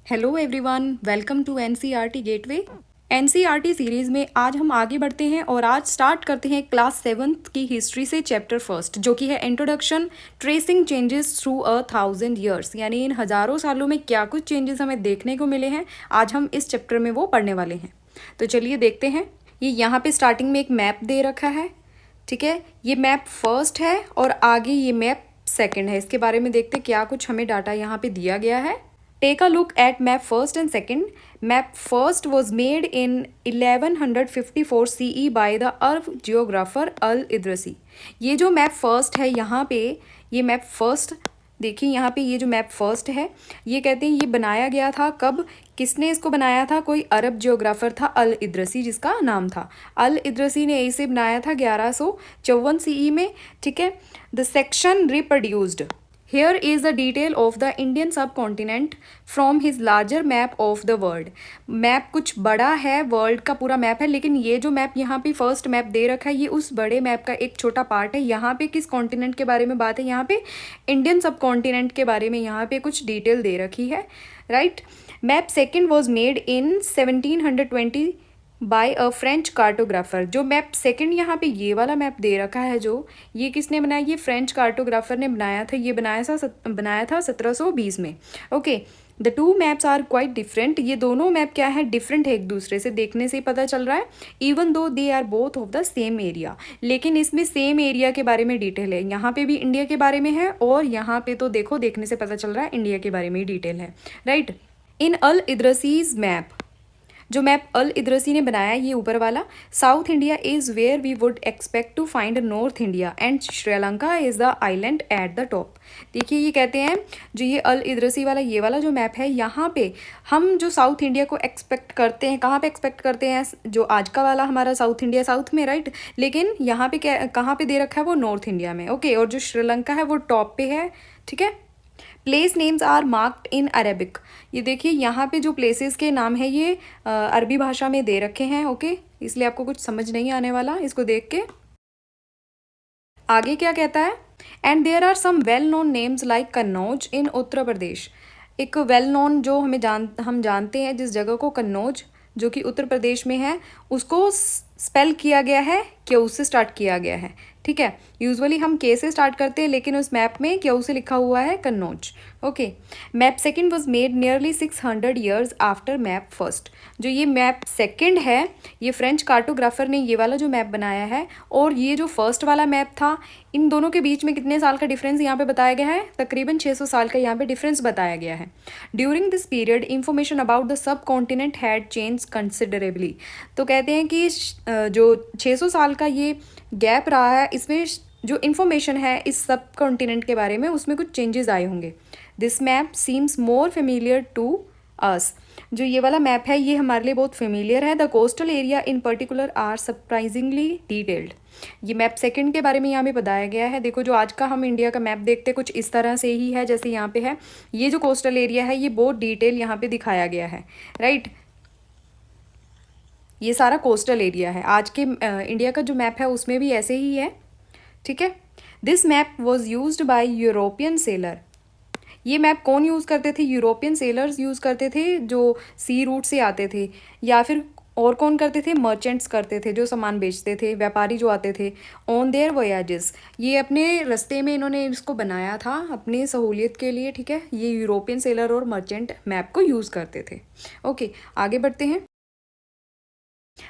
Hello everyone, welcome to NCERT gateway. NCERT series में आज हम आगे बढ़ते हैं और आज स्टार्ट करते हैं क्लास 7th की हिस्ट्री से चैप्टर फर्स्ट, जो कि है introduction tracing changes through 1000 years. यानी इन हज़ारों सालों में क्या कुछ चेंजेस हमें देखने को मिले हैं, आज हम इस चैप्टर में वो पढ़ने वाले हैं। तो चलिए देखते हैं। ये यहाँ पे स्टार्टिंग में एक मैप दे रखा है, ठीक है। ये मैप फर्स्ट है और आगे ये मैप सेकंड है। इसके बारे में देखते क्या कुछ हमें डाटा यहाँ पे दिया गया है। Take a look at map first and second. Map first was made in 1154 CE by the Arab geographer Al-Idrasi. ये जो मैप फर्स्ट है यहाँ पे, ये मैप फर्स्ट देखिए, यहाँ पे ये जो मैप फर्स्ट है ये कहते हैं ये बनाया गया था कब, किसने इसको बनाया था? कोई अरब जियोग्राफर था अल इद्रसी, जिसका नाम था अल इद्रसी ने इसे बनाया था 1154 CE में, ठीक है। The section reproduced Here is the detail of the Indian subcontinent from his larger map of the world. Map कुछ बड़ा है, वर्ल्ड का पूरा मैप है, लेकिन ये जो मैप यहाँ पे फर्स्ट मैप दे रखा है ये उस बड़े मैप का एक छोटा पार्ट है। यहाँ पे किस कॉन्टिनेंट के बारे में बात है? यहाँ पे इंडियन सबकॉन्टिनेंट के बारे में यहाँ पे कुछ डिटेल दे रखी है, right. Map second was made in 1720 by a French cartographer. जो मैप सेकंड यहाँ पे ये वाला मैप दे रखा है, जो ये किसने बनाया? ये फ्रेंच कार्टोग्राफर ने बनाया था। ये बनाया था 1720 में। Okay, the two maps are quite different. ये दोनों मैप क्या है? डिफरेंट है एक दूसरे से, देखने से ही पता चल रहा है। Even though they are both of the same area, लेकिन इसमें सेम एरिया के बारे में डिटेल है। यहाँ पे भी इंडिया के बारे में है और यहाँ पे तो देखो, देखने से पता चल रहा है इंडिया के बारे में ही डिटेल है, right. In al Idrisi's map, जो मैप अल इद्रसी ने बनाया ये ऊपर वाला, South India is where we would expect to find North India and Sri Lanka is the island at the top. देखिए ये कहते हैं जो ये अल इद्रसी वाला ये वाला जो मैप है, यहाँ पे हम जो साउथ इंडिया को एक्सपेक्ट करते हैं, कहाँ पे एक्सपेक्ट करते हैं? जो आज का वाला हमारा साउथ इंडिया, साउथ में, राइट। लेकिन यहाँ पे क्या, कहाँ पे दे रखा है? वो नॉर्थ इंडिया में, ओके। और जो श्रीलंका है वो टॉप पे है, ठीक है। Place names are marked in Arabic. ये देखिए यहाँ पे जो प्लेसेस के नाम है ये अरबी भाषा में दे रखे हैं, ओके। इसलिए आपको कुछ समझ नहीं आने वाला इसको देख के। आगे क्या कहता है? And there are some well known names like Kannauj in Uttar Pradesh. एक वेल नोन जो हम जानते हैं जिस जगह को, कन्नौज, जो कि उत्तर प्रदेश में है, उसको स्पेल किया गया है, क्यू से स्टार्ट किया गया है, ठीक है। यूजुअली हम के से स्टार्ट करते हैं, लेकिन उस मैप में क्यू से लिखा हुआ है Kannauj, okay. Map second was made nearly 600 years after map first. जो ये मैप सेकंड है, ये फ्रेंच कार्टोग्राफर ने ये वाला जो मैप बनाया है, और ये जो फर्स्ट वाला मैप था, इन दोनों के बीच में कितने साल का डिफरेंस यहाँ पे बताया गया है? तकरीबन 600 साल का यहाँ पे डिफरेंस बताया गया है। During this period information about the sub continent had change considerably. तो कहते हैं कि जो 600 साल का ये गैप रहा है, इसमें जो इन्फॉर्मेशन है इस सब कॉन्टिनेंट के बारे में, उसमें कुछ चेंजेस आए होंगे। This map seems more familiar to us. जो ये वाला मैप है ये हमारे लिए बहुत फेमिलियर है। The coastal area in particular are surprisingly detailed. ये मैप सेकंड के बारे में यहाँ पे बताया गया है। देखो जो आज का हम इंडिया का मैप देखते हैं कुछ इस तरह से ही है जैसे यहाँ पे है। ये जो कोस्टल एरिया है ये बहुत डिटेल यहाँ पे दिखाया गया है, राइट। ये सारा कोस्टल एरिया है। आज के इंडिया का जो मैप है उसमें भी ऐसे ही है, ठीक है। This map was used by European seller. ये मैप कौन यूज़ करते थे? यूरोपियन सेलर्स यूज़ करते थे, जो सी रूट से आते थे, या फिर और कौन करते थे? मर्चेंट्स करते थे, जो सामान बेचते थे, व्यापारी जो आते थे ऑन देयर वोयाजेस। ये अपने रास्ते में इन्होंने इसको बनाया था अपनी सहूलियत के लिए, ठीक है। ये यूरोपियन सेलर और मर्चेंट मैप को यूज़ करते थे, ओके। आगे बढ़ते हैं।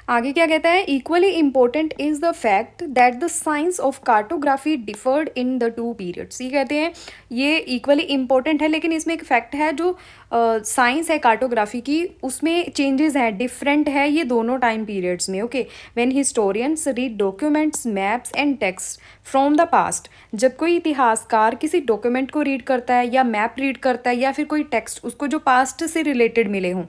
आगे क्या कहता है? Equally important is the fact that the signs of cartography deferred in the two periods. ये कहते हैं ये इक्वली इम्पोर्टेंट है, लेकिन इसमें एक फैक्ट है, जो साइंस है कार्टोग्राफी की, उसमें चेंजेस हैं, डिफरेंट है ये दोनों टाइम पीरियड्स में, okay. When historians read documents, maps and text from the past. जब कोई इतिहासकार किसी डॉक्यूमेंट को रीड करता है या मैप रीड करता है या फिर कोई टेक्स्ट उसको जो पास्ट से रिलेटेड मिले हों,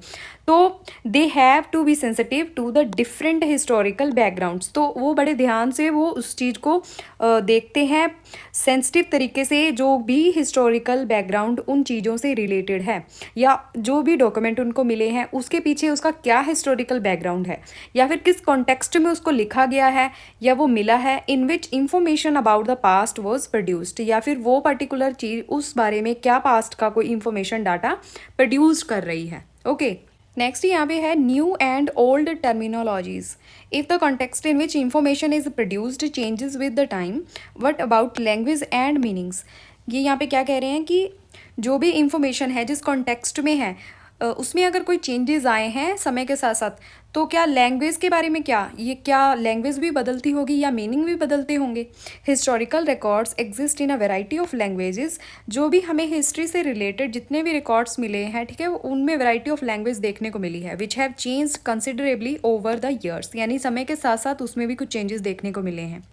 तो they have to be sensitive to the different historical backgrounds. तो वो बड़े ध्यान से वो उस चीज़ को देखते हैं सेंसिटिव तरीके से, जो भी हिस्टोरिकल बैकग्राउंड उन चीज़ों से रिलेटेड है। या जो भी डॉक्यूमेंट उनको मिले हैं उसके पीछे उसका क्या हिस्टोरिकल बैकग्राउंड है, या फिर किस कॉन्टेक्स्ट में उसको लिखा गया है या वो मिला है, in which information about the past was produced, या फिर वो पर्टिकुलर चीज़ उस बारे में क्या पास्ट का कोई इंफॉर्मेशन डाटा प्रोड्यूस कर रही है। ओके, नेक्स्ट यहाँ पे है new and old terminologies. If the context in which information is produced changes with the time, what about language and meanings. ये यहाँ पे क्या कह रहे हैं कि जो भी इंफॉर्मेशन है जिस कॉन्टेक्स्ट में है उसमें अगर कोई चेंजेस आए हैं समय के साथ साथ, तो क्या लैंग्वेज के बारे में क्या लैंग्वेज भी बदलती होगी या मीनिंग भी बदलते होंगे। Historical records exist in a variety of languages. जो भी हमें हिस्ट्री से रिलेटेड जितने भी रिकॉर्ड्स मिले हैं, ठीक है, उनमें वेराइटी ऑफ लैंग्वेज देखने को मिली है, which have changed considerably over the years, यानी समय के साथ साथ उसमें भी कुछ चेंजेस देखने को मिले हैं।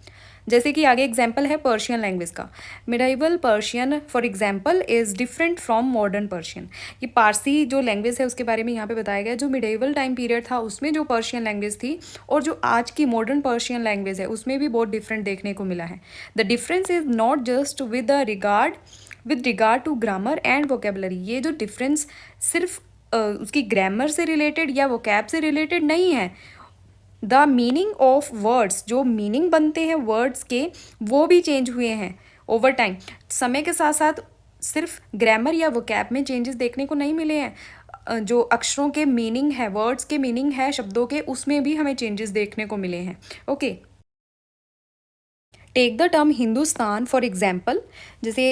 जैसे कि आगे एग्जाम्पल है पर्शियन लैंग्वेज का। Medieval Persian for example is different from modern Persian. ये पारसी जो लैंग्वेज है उसके बारे में यहाँ पे बताया गया। जो मिडाइवल टाइम पीरियड था उसमें जो पर्शियन लैंग्वेज थी और जो आज की मॉडर्न पर्शियन लैंग्वेज है उसमें भी बहुत डिफरेंट देखने को मिला है। The difference is not just with regard to grammar and vocabulary. ये जो डिफरेंस सिर्फ उसकी ग्रामर से रिलेटेड या वोकैब से रिलेटेड नहीं है। द मीनिंग ऑफ वर्ड्स, जो मीनिंग बनते हैं वर्ड्स के, वो भी चेंज हुए हैं ओवर टाइम। समय के साथ साथ सिर्फ ग्रामर या वोकैब में चेंजेस देखने को नहीं मिले हैं, जो अक्षरों के मीनिंग है, वर्ड्स के मीनिंग है शब्दों के, उसमें भी हमें चेंजेस देखने को मिले हैं। Okay, take the term Hindustan for example. जैसे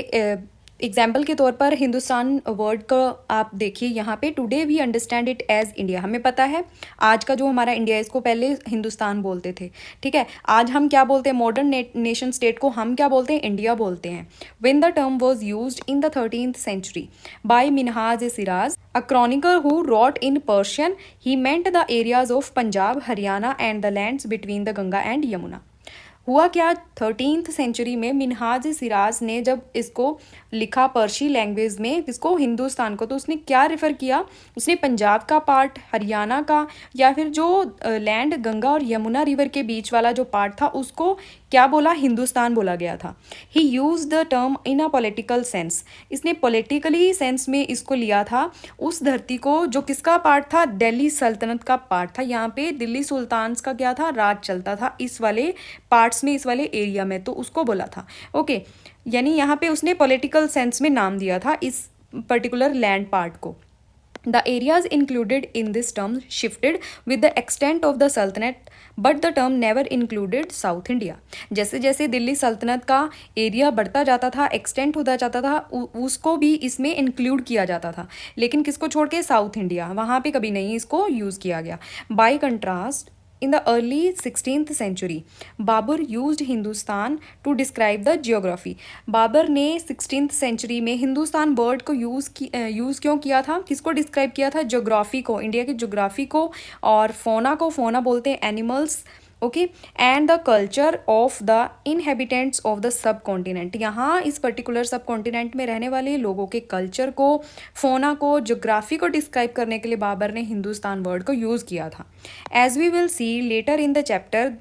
एग्जाम्पल के तौर पर हिंदुस्तान वर्ड का आप देखिए यहाँ पे, today we understand it as India. हमें पता है आज का जो हमारा इंडिया है इसको पहले हिंदुस्तान बोलते थे, ठीक है। आज हम क्या बोलते हैं, मॉडर्न नेशन स्टेट को हम क्या बोलते हैं, इंडिया बोलते हैं। When the term was used in the 13th century by Minhaj e Siraj, a chronicle who wrote in Persian, he meant the areas of Punjab, Haryana and the lands between the Ganga and Yamuna. हुआ क्या, 13th century में मिनहाज सिराज ने जब इसको लिखा पर्शी लैंग्वेज में, इसको हिंदुस्तान को, तो उसने क्या रेफ़र किया, उसने पंजाब का पार्ट, हरियाणा का, या फिर जो लैंड गंगा और यमुना रिवर के बीच वाला जो पार्ट था उसको क्या बोला, हिंदुस्तान बोला गया था। He used the term in a political sense. इसने पॉलिटिकली सेंस में इसको लिया था उस धरती को जो किसका पार्ट था, दिल्ली सल्तनत का पार्ट था। यहाँ पे दिल्ली सुल्तान्स का क्या था, राज चलता था इस वाले पार्ट्स में, इस वाले एरिया में, तो उसको बोला था। ओके, यानी यहाँ पे उसने पॉलिटिकल सेंस में नाम दिया था इस पर्टिकुलर लैंड पार्ट को। The areas included in this term shifted with the extent of the Sultanate, but the term never included South India. जैसे जैसे दिल्ली सल्तनत का एरिया बढ़ता जाता था, एक्सटेंड होता जाता था, उसको भी इसमें इंक्लूड किया जाता था, लेकिन किसको छोड़ के, साउथ इंडिया, वहाँ पे कभी नहीं इसको यूज़ किया गया। By contrast, in the early 16th century, Babur used Hindustan to describe the geography. Babur ने 16th century में हिंदुस्तान वर्ड को यूज़ क्यों किया था, किसको डिस्क्राइब किया था, ज्योग्राफी को, इंडिया की ज्योग्राफी को, और फोना को, फोना बोलते हैं animals, okay, and the culture of the inhabitants of the सब कॉन्टिनेंट। यहाँ इस पर्टिकुलर सब कॉन्टिनेंट में रहने वाले लोगों के कल्चर को, फोना को, ज्योग्राफी को डिस्क्राइब करने के लिए बाबर ने हिंदुस्तान वर्ड को यूज़ किया था। As we will see later in the chapter,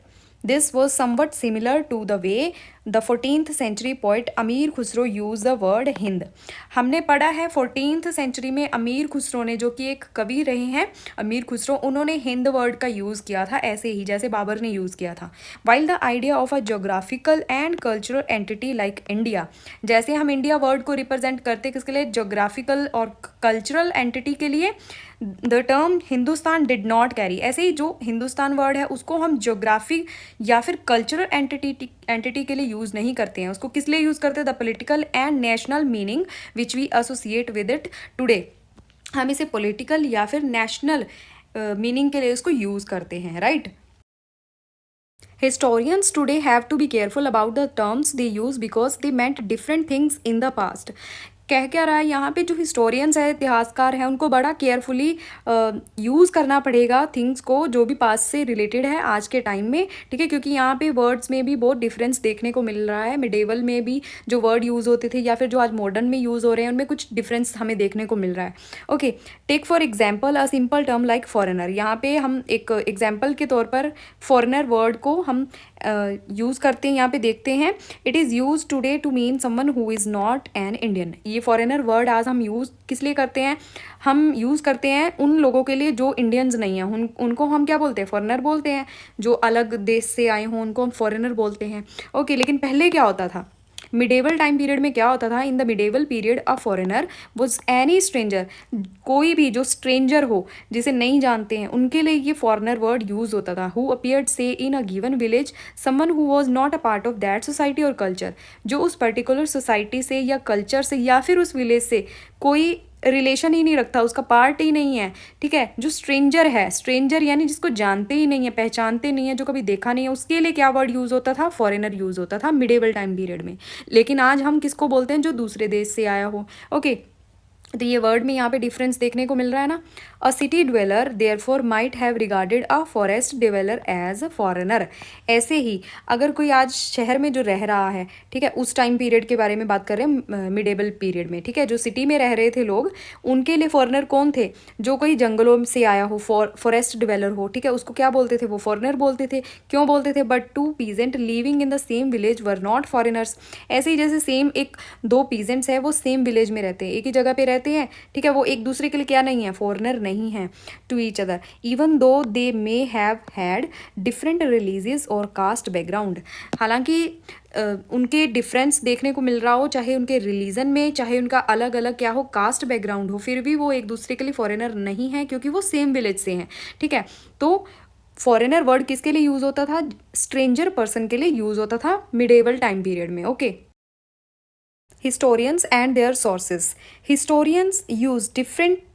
this was something similar to the way the 14th century poet Amir Khusrau use the word Hind. हमने पढ़ा है 14th century में अमीर खुसरो ने, जो कि एक कवि रहे हैं अमीर खुसरो, उन्होंने हिंद वर्ड का यूज़ किया था ऐसे ही जैसे बाबर ने यूज़ किया था। While the idea of a geographical and cultural entity like India, जैसे हम इंडिया वर्ड को रिप्रेजेंट करते किसके लिए, जोग्राफिकल और कल्चरल एंटिटी के लिए, the term Hindustan did not carry. ऐसे ही जो हिंदुस्तान वर्ड है उसको हम ज्योग्राफी या फिर कल्चरल एंटिटी के लिए यूज़ नहीं करते हैं, उसको किस लिए यूज़ करते हैं, the political and national meaning which we associate with it today. हम इसे पॉलिटिकल या फिर नेशनल मीनिंग के लिए उसको यूज़ करते हैं, right. Historians today have to be careful about the terms they use because they meant different things in the past. कह क्या रहा है यहाँ पे, जो हिस्टोरियंस है, इतिहासकार हैं, उनको बड़ा केयरफुली यूज़ करना पड़ेगा थिंग्स को जो भी पास्ट से रिलेटेड है आज के टाइम में, ठीक है, क्योंकि यहाँ पे वर्ड्स में भी बहुत डिफरेंस देखने को मिल रहा है। मिडेवल में भी जो वर्ड यूज़ होते थे या फिर जो आज मॉडर्न में यूज़ हो रहे हैं उनमें कुछ डिफरेंस हमें देखने को मिल रहा है। Okay, take for example a simple term like foreigner. यहाँ पे हम एक एग्जाम्पल के तौर पर फॉरेनर वर्ड को हम यूज़ करते हैं यहाँ पे देखते हैं। It is use today to mean someone who is not an Indian. ये फॉरेनर वर्ड आज हम यूज़ किस लिए करते हैं? हम यूज़ करते हैं उन लोगों के लिए जो इंडियंस नहीं हैं, उनको हम क्या बोलते हैं? फॉरेनर बोलते हैं। जो अलग देश से आए हों उनको हम फॉरेनर बोलते हैं। ओके, लेकिन पहले क्या होता था? मिडेवल टाइम पीरियड में क्या होता था? In the medieval period a foreigner was any stranger. कोई भी जो स्ट्रेंजर हो, जिसे नहीं जानते हैं, उनके लिए ये फॉरेनर वर्ड यूज होता था। हु अपियर्ड से in a given village someone who was not a part of that society और कल्चर। जो उस पर्टिकुलर सोसाइटी से या कल्चर से या फिर उस विलेज से कोई रिलेशन ही नहीं रखता, उसका पार्ट ही नहीं है, ठीक है। जो स्ट्रेंजर है, स्ट्रेंजर यानी जिसको जानते ही नहीं है, पहचानते नहीं है, जो कभी देखा नहीं है, उसके लिए क्या वर्ड यूज़ होता था? फॉरेनर यूज़ होता था मिडेवल टाइम पीरियड में। लेकिन आज हम किसको बोलते हैं? जो दूसरे देश से आया हो। ओके, तो ये वर्ड में यहाँ पे डिफरेंस देखने को मिल रहा है ना। A city dweller therefore might have regarded a forest dweller as a foreigner. ऐसे ही अगर कोई आज शहर में जो रह रहा है, ठीक है, उस टाइम पीरियड के बारे में बात कर रहे हैं, मिडेबल पीरियड में, ठीक है, जो सिटी में रह रहे थे लोग, उनके लिए फॉरेनर कौन थे? जो कोई जंगलों से आया हो, फॉरेस्ट डिवेलर हो, ठीक है, उसको क्या बोलते थे? वो फॉरेनर बोलते थे। क्यों बोलते थे? But two peasant living in the same village were not foreigners. ऐसे ही जैसे सेम एक दो पीजेंट्स है, वो सेम विलेज में रहते हैं, एक ही जगह पे रहते हैं, ठीक है, वो एक दूसरे के लिए क्या नहीं है? फॉरेनर नहीं है to each other, even though they may have had different religious और कास्ट बैकग्राउंड। हालांकि उनके डिफरेंस देखने को मिल रहा हो, चाहे उनके रिलीजन में, चाहे उनका अलग अलग क्या हो, कास्ट बैकग्राउंड हो, फिर भी वो एक दूसरे के लिए फॉरेनर नहीं है, क्योंकि वो सेम विलेज से हैं, ठीक है। तो फॉरेनर वर्ड किसके लिए यूज होता था? स्ट्रेंजर पर्सन के लिए यूज होता था मिडेवल टाइम पीरियड में। Okay, historians and their sources. Historians use different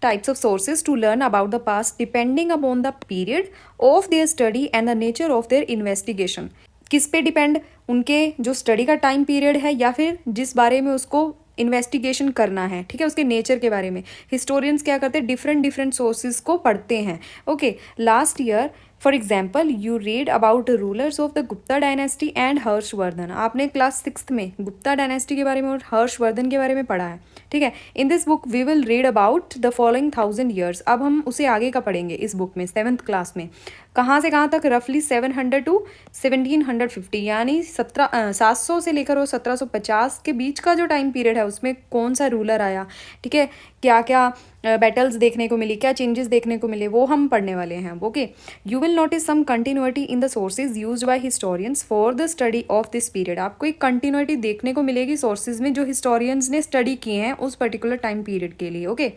types of sources to learn about the past depending upon the period of their study and the nature of their investigation. किस पे depend? उनके जो study का time period है या फिर जिस बारे में उसको इन्वेस्टिगेशन करना है, ठीक है, उसके नेचर के बारे में हिस्टोरियंस क्या करते हैं? डिफरेंट डिफरेंट सोर्सेज को पढ़ते हैं। Okay, last year for example you read about rulers of the Gupta dynasty and Harshvardhan. आपने क्लास 6 में गुप्ता डायनेस्टी के बारे में और हर्षवर्धन के बारे में पढ़ा है, ठीक है। In this book we will read about the following 1000 years. अब हम उसे आगे का पढ़ेंगे इस बुक में 7th क्लास में। कहाँ से कहाँ तक? रफली 700 टू 1750, यानी 700 से लेकर वो 1750 के बीच का जो टाइम पीरियड है, उसमें कौन सा रूलर आया, ठीक है, क्या क्या बैटल्स देखने को मिली, क्या चेंजेस देखने को मिले, वो हम पढ़ने वाले हैं। Okay, you will notice some continuity in the sources used by historians for the study of this period. आपको एक कंटिन्यूटी देखने को मिलेगी सोर्सेज में जो हिस्टोरियंस ने स्टडी किए हैं उस पर्टिकुलर टाइम पीरियड के लिए। Okay,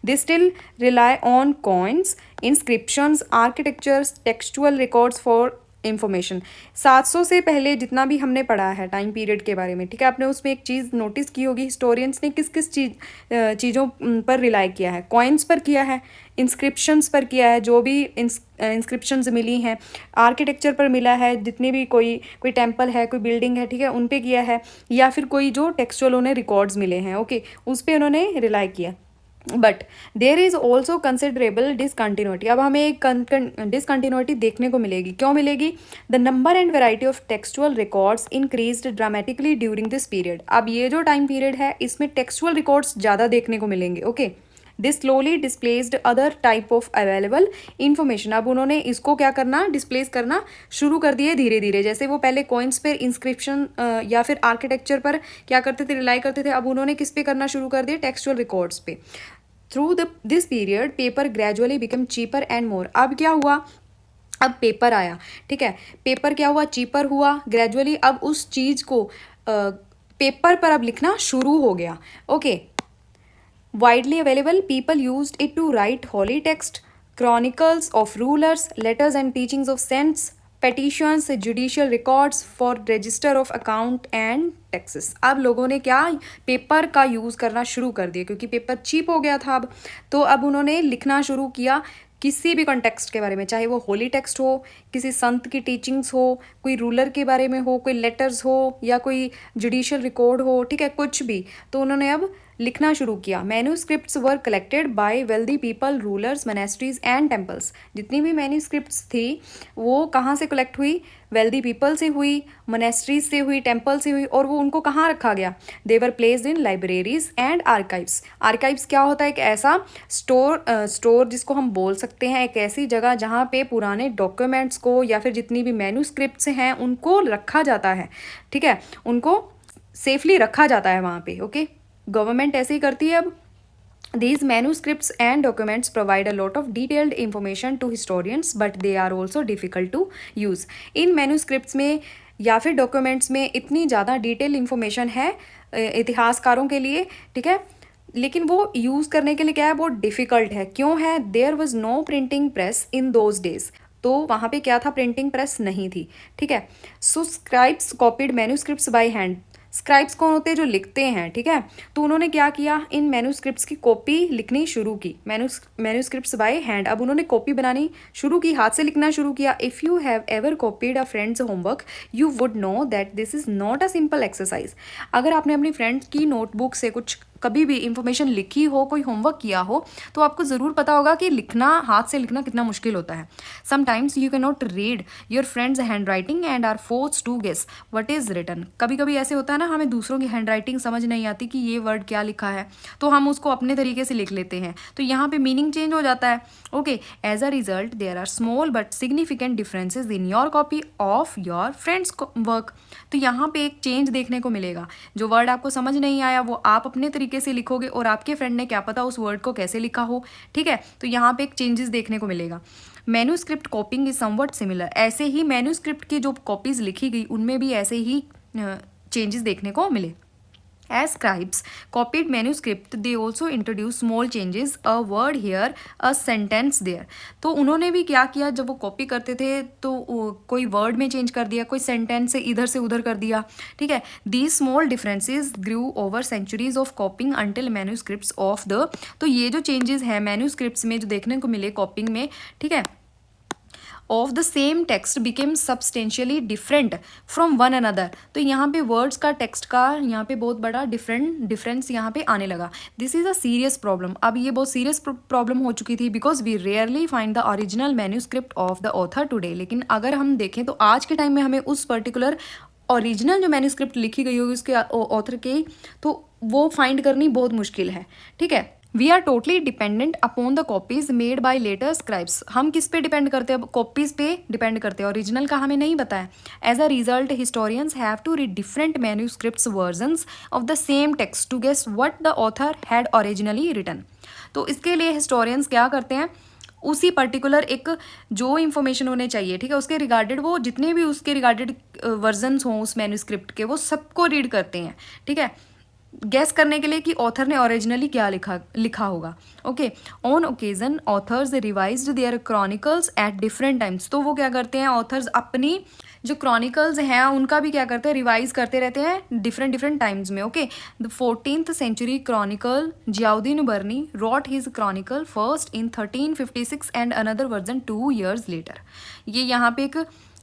they still rely on coins, inscriptions, architectures, textual records for information. 700 से पहले जितना भी हमने पढ़ा है टाइम पीरियड के बारे में, ठीक है, आपने उसमें एक चीज़ नोटिस की होगी, हिस्टोरियंस ने किस किस चीज़ों पर रिलाई किया है? कॉइन्स पर किया है, इंस्क्रिप्शंस पर किया है, जो भी इंस्क्रिप्शंस मिली हैं, आर्किटेक्चर पर मिला है, जितने भी कोई टेम्पल है, कोई बिल्डिंग है, ठीक है, उन पे किया है, या फिर कोई जो टेक्सचुअल उन्हें रिकॉर्ड्स मिले हैं, ओके, उस पर उन्होंने रिलाई किया। But there is also considerable discontinuity. अब हमें एक डिसकंटिन्यूटी देखने को मिलेगी। क्यों मिलेगी? The number and variety of textual records increased dramatically during this period. अब ये जो टाइम पीरियड है, इसमें टेक्सचुअल रिकॉर्ड्स ज़्यादा देखने को मिलेंगे। Okay, this slowly displaced other type of available information. अब उन्होंने इसको क्या करना? डिस्प्लेस करना शुरू कर दिए धीरे धीरे। जैसे वो पहले कॉइन्स पर, इंस्क्रिप्शन या फिर आर्किटेक्चर पर क्या करते थे? रिलाई करते थे। अब उन्होंने किस पे करना शुरू कर दिया? टेक्सचुअल रिकॉर्ड्स पे। Through this period paper gradually become cheaper and more. अब क्या हुआ? अब पेपर आया, ठीक है, पेपर क्या हुआ? चीपर हुआ ग्रेजुअली। अब उस चीज़ को पेपर पर अब लिखना शुरू हो गया। Okay, widely available, people used it to write holy text, chronicles of rulers, letters and teachings of saints, petitions, judicial records for register of account and taxes. अब लोगों ने क्या? पेपर का यूज़ करना शुरू कर दिया, क्योंकि पेपर चीप हो गया था अब। तो अब उन्होंने लिखना शुरू किया किसी भी कॉन्टेक्स्ट के बारे में, चाहे वो होली टेक्स्ट हो, किसी संत की टीचिंग्स हो, कोई रूलर के बारे में हो, कोई लेटर्स हो, या कोई जुडिशियल रिकॉर्ड हो, ठीक है, कुछ भी। तो उन्होंने अब लिखना शुरू किया। Manuscripts were collected by wealthy people, rulers, monasteries and temples. जितनी भी मैन्यूस्क्रिप्ट्स थी वो कहाँ से कलेक्ट हुई? वेल्दी पीपल से हुई, मोनेस्ट्रीज से हुई, टेम्पल से हुई, और वो उनको कहाँ रखा गया? They were placed in libraries and archives. Archives क्या होता है? एक ऐसा स्टोर जिसको हम बोल सकते हैं, एक ऐसी जगह जहाँ पे पुराने डॉक्यूमेंट्स को या फिर जितनी भी मैन्यूस्क्रिप्ट्स हैं उनको रखा जाता है। ठीक है, उनको सेफली रखा जाता है वहाँ पे। ओके, गवर्नमेंट ऐसे ही करती है अब। These manuscripts and documents provide a lot of detailed information to historians, but they are also difficult to use. In manuscripts में या फिर डॉक्यूमेंट्स में इतनी ज़्यादा डिटेल इन्फॉर्मेशन है इतिहासकारों के लिए, ठीक है, लेकिन वो यूज़ करने के लिए क्या है, बहुत डिफ़िकल्ट है। क्यों है? There was no printing press in those days. तो वहाँ पे क्या था? प्रिंटिंग प्रेस नहीं थी। ठीक है, so scribes copied manuscripts by hand. Scribes कौन होते हैं? जो लिखते हैं। ठीक है, तो उन्होंने क्या किया? इन मैन्यूस्क्रिप्ट्स की कॉपी लिखनी शुरू की। Manuscripts by hand. अब उन्होंने कॉपी बनानी शुरू की, हाथ से लिखना शुरू किया। If you have ever copied a friends homework you would know that this is not a simple exercise. अगर आपने अपनी फ्रेंड की नोटबुक से कुछ कभी भी इंफॉर्मेशन लिखी हो, कोई होमवर्क किया हो, तो आपको ज़रूर पता होगा कि लिखना, हाथ से लिखना कितना मुश्किल होता है। Sometimes you can not read your friend's handwriting and are force to guess what is written. कभी कभी ऐसे होता है ना, हमें दूसरों की हैंड राइटिंग समझ नहीं आती कि ये वर्ड क्या लिखा है, तो हम उसको अपने तरीके से लिख लेते हैं, तो यहाँ पे मीनिंग चेंज हो जाता है। Okay, as a result there are small but significant differences in your copy of your friend's work. तो यहाँ पे एक चेंज देखने को मिलेगा। जो वर्ड आपको समझ नहीं आया वो आप अपने तरीके से लिखोगे और आपके फ्रेंड ने क्या पता उस वर्ड को कैसे लिखा हो। ठीक है, तो यहाँ पे एक चेंजेस देखने को मिलेगा। Manuscript कॉपिंग is somewhat similar. ऐसे ही मैन्यूस्क्रिप्ट की जो कॉपीज लिखी गई उनमें भी ऐसे ही चेंजेस देखने को मिले। As scribes copied manuscript, they also introduced small changes, a word here, a sentence there. तो उन्होंने भी क्या किया? जब वो कॉपी करते थे तो कोई वर्ड में चेंज कर दिया, कोई सेंटेंस से इधर कर दिया। ठीक है, these small differences grew over centuries of copying until manuscripts of the। तो ये जो चेंजेस हैं मैन्यूस्क्रिप्ट्स में जो देखने को मिले कॉपिंग में, ठीक है, of the same text became substantially different from one another. तो यहाँ पे वर्ड्स का, टेक्स्ट का यहाँ पे बहुत बड़ा डिफरेंस यहाँ पे आने लगा। This is a serious problem. अब ये बहुत सीरियस प्रॉब्लम हो चुकी थी because we rarely find the original manuscript of the author today. लेकिन अगर हम देखें तो आज के टाइम में हमें उस पर्टिकुलर ओरिजिनल जो मैन्यूस्क्रिप्ट लिखी गई होगी उसके ऑथर की, तो वो फाइंड करनी बहुत मुश्किल है। ठीक है, we are totally dependent upon the copies made by later scribes. हम किस पे डिपेंड करते हैं? कॉपीज पे डिपेंड करते हैं, ओरिजिनल का हमें नहीं पता है। As a result historians have to read different manuscripts versions of the same text to guess what the author had originally written. तो इसके लिए हिस्टोरियंस क्या करते हैं? उसी पर्टिकुलर एक जो इन्फॉर्मेशन उन्हें चाहिए, ठीक है, उसके रिगार्डेड वो जितने भी उसके रिगार्डेड वर्जन्स हों उस मैन्यूस्क्रिप्ट के, वो सबको रीड करते हैं। ठीक है, गैस करने के लिए कि ऑथर ने ओरिजिनली क्या लिखा होगा। Okay, on occasion authors revised their chronicles at different times. तो वो क्या करते हैं? ऑथर्स अपनी जो क्रॉनिकल्स हैं उनका भी क्या करते हैं? रिवाइज करते रहते हैं डिफरेंट टाइम्स में। Okay, the 14th century chronicle Ziauddin Barani wrote his chronicle first in 1356 and another version 2 years later। ये यहाँ पे एक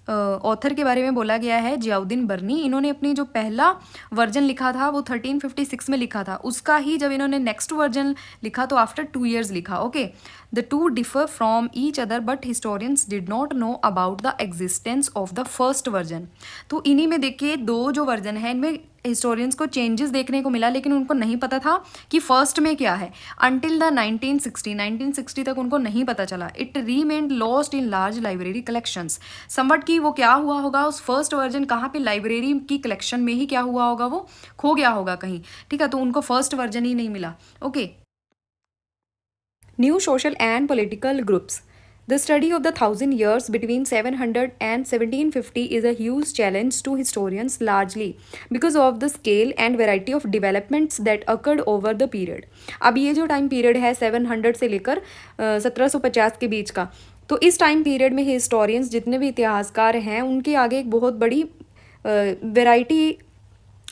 ऑथर के बारे में बोला गया है, जियाउद्दीन बर्नी। इन्होंने अपनी जो पहला वर्जन लिखा था वो 1356 में लिखा था, उसका ही जब इन्होंने नेक्स्ट वर्जन लिखा तो आफ्टर 2 years लिखा। Okay, the to differ from each other but historians did not know about the existence of the first version. तो इन्हीं में देखिए दो जो वर्जन है इनमें हिस्टोरियंस को चेंजेस देखने को मिला, लेकिन उनको नहीं पता था कि फर्स्ट में क्या है। अंटिल द 1960 तक उनको नहीं पता चला। It remained lost in large library collections. Somewhat की वो क्या हुआ होगा, उस फर्स्ट वर्जन कहाँ पे लाइब्रेरी की कलेक्शन में ही क्या हुआ होगा, वो खो गया होगा कहीं। ठीक है, तो उनको फर्स्ट वर्जन ही नहीं मिला। Okay, new social and political groups. The study of the 1000 years between 700 and 1750 is a huge challenge to historians, largely because of the scale and variety of developments that occurred over the period। अब ये जो time period है 700 से लेकर 1750 के बीच का, तो इस टाइम पीरियड में हिस्टोरियंस जितने भी इतिहासकार हैं उनके आगे एक बहुत बड़ी वैरायटी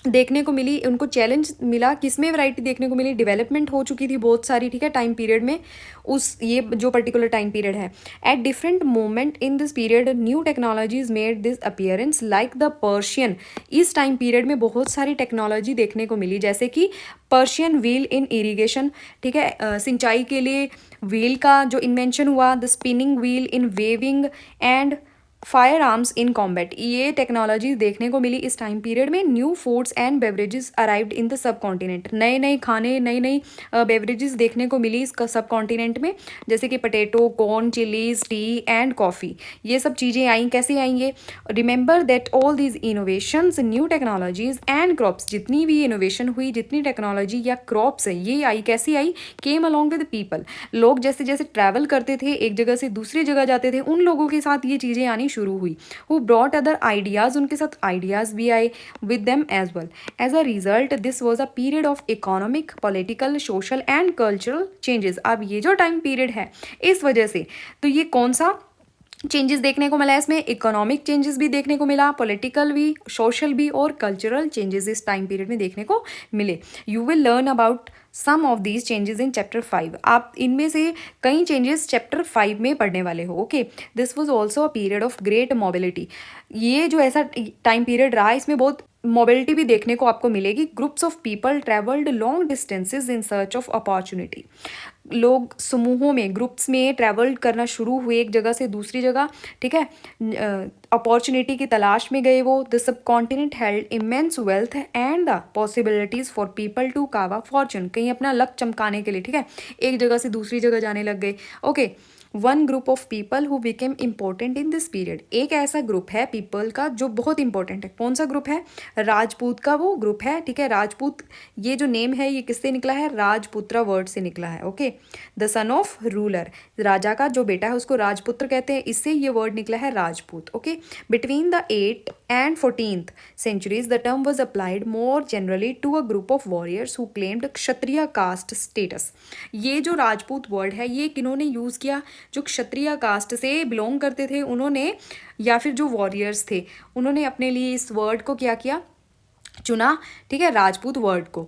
देखने को मिली, उनको चैलेंज मिला, किसमें वैरायटी देखने को मिली, डेवलपमेंट हो चुकी थी बहुत सारी, ठीक है, टाइम पीरियड में, उस ये जो पर्टिकुलर टाइम पीरियड है। At different moment in this period new technologies made this appearance like the Persian. इस टाइम पीरियड में बहुत सारी टेक्नोलॉजी देखने को मिली, जैसे कि पर्शियन व्हील इन इरीगेशन, ठीक है, सिंचाई के लिए व्हील का जो इन्वेंशन हुआ, the spinning wheel in weaving and firearms in combat. ये टेक्नोलॉजी देखने को मिली इस टाइम पीरियड में। New foods and beverages arrived in the सब कॉन्टिनेंट। नए नए खाने, नई नई बेवरेजेस देखने को मिली इस सब कॉन्टिनेंट में, जैसे कि potato, corn, chillies, T and coffee. ये सब चीज़ें आई, कैसे आई ये? Remember that all these innovations, new technologies and crops, जितनी भी इनोवेशन हुई, जितनी टेक्नोलॉजी या क्रॉप्स है, ये आई कैसी आई? Came along with people. लोग जैसे जैसे ट्रैवल करते थे, एक जगह से दूसरी जगह जाते थे, उन लोगों के साथ ये चीज़ें आनी शुरू हुई। हु ब्रॉट अदर आइडियाज़, उनके साथ आइडियाज़ भी आए with them as well. As a result this was a period of economic, political, social and cultural changes. अब ये जो टाइम पीरियड है, इस वजह से तो ये कौन सा चेंजेस देखने को मिला है? इसमें इकोनॉमिक चेंजेस भी देखने को मिला, पॉलिटिकल भी, सोशल भी और कल्चरल चेंजेस इस टाइम पीरियड में देखने को मिले। You will learn about some of these changes in chapter 5। आप इनमें से कई चेंजेस चैप्टर 5 में पढ़ने वाले हो। Okay, this was also a period of great mobility. ये जो ऐसा टाइम पीरियड रहा, इसमें बहुत मोबिलिटी भी देखने को आपको मिलेगी। Groups of people travelled long distances in search of opportunity. लोग समूहों में, ग्रुप्स में ट्रैवल करना शुरू हुए एक जगह से दूसरी जगह, ठीक है, अपॉर्चुनिटी की तलाश में गए वो। द सब continent held immense wealth and the possibilities for people to carve a fortune. कहीं अपना लक चमकाने के लिए, ठीक है, एक जगह से दूसरी जगह जाने लग गए। Okay, one group of people who became important in this period. एक ऐसा ग्रुप है पीपल का जो बहुत इंपॉर्टेंट है। कौन सा ग्रुप है? राजपूत का वो ग्रुप है, ठीक है। राजपूत, ये जो नेम है ये किससे निकला है? राजपुत्र वर्ड से निकला है। Okay, the son of ruler, राजा का जो बेटा है उसको राजपुत्र कहते हैं, इससे ये वर्ड निकला है Rajput. Okay, between the 8th and 14th centuries the term was applied more generally to a group of warriors who claimed Kshatriya caste status. ये जो राजपूत वर्ड है ये किन्होंने यूज़ किया? जो क्षत्रिय कास्ट से बिलोंग करते थे उन्होंने, या फिर जो वॉरियर्स थे उन्होंने अपने लिए इस वर्ड को क्या किया? चुना, ठीक है, राजपूत वर्ड को।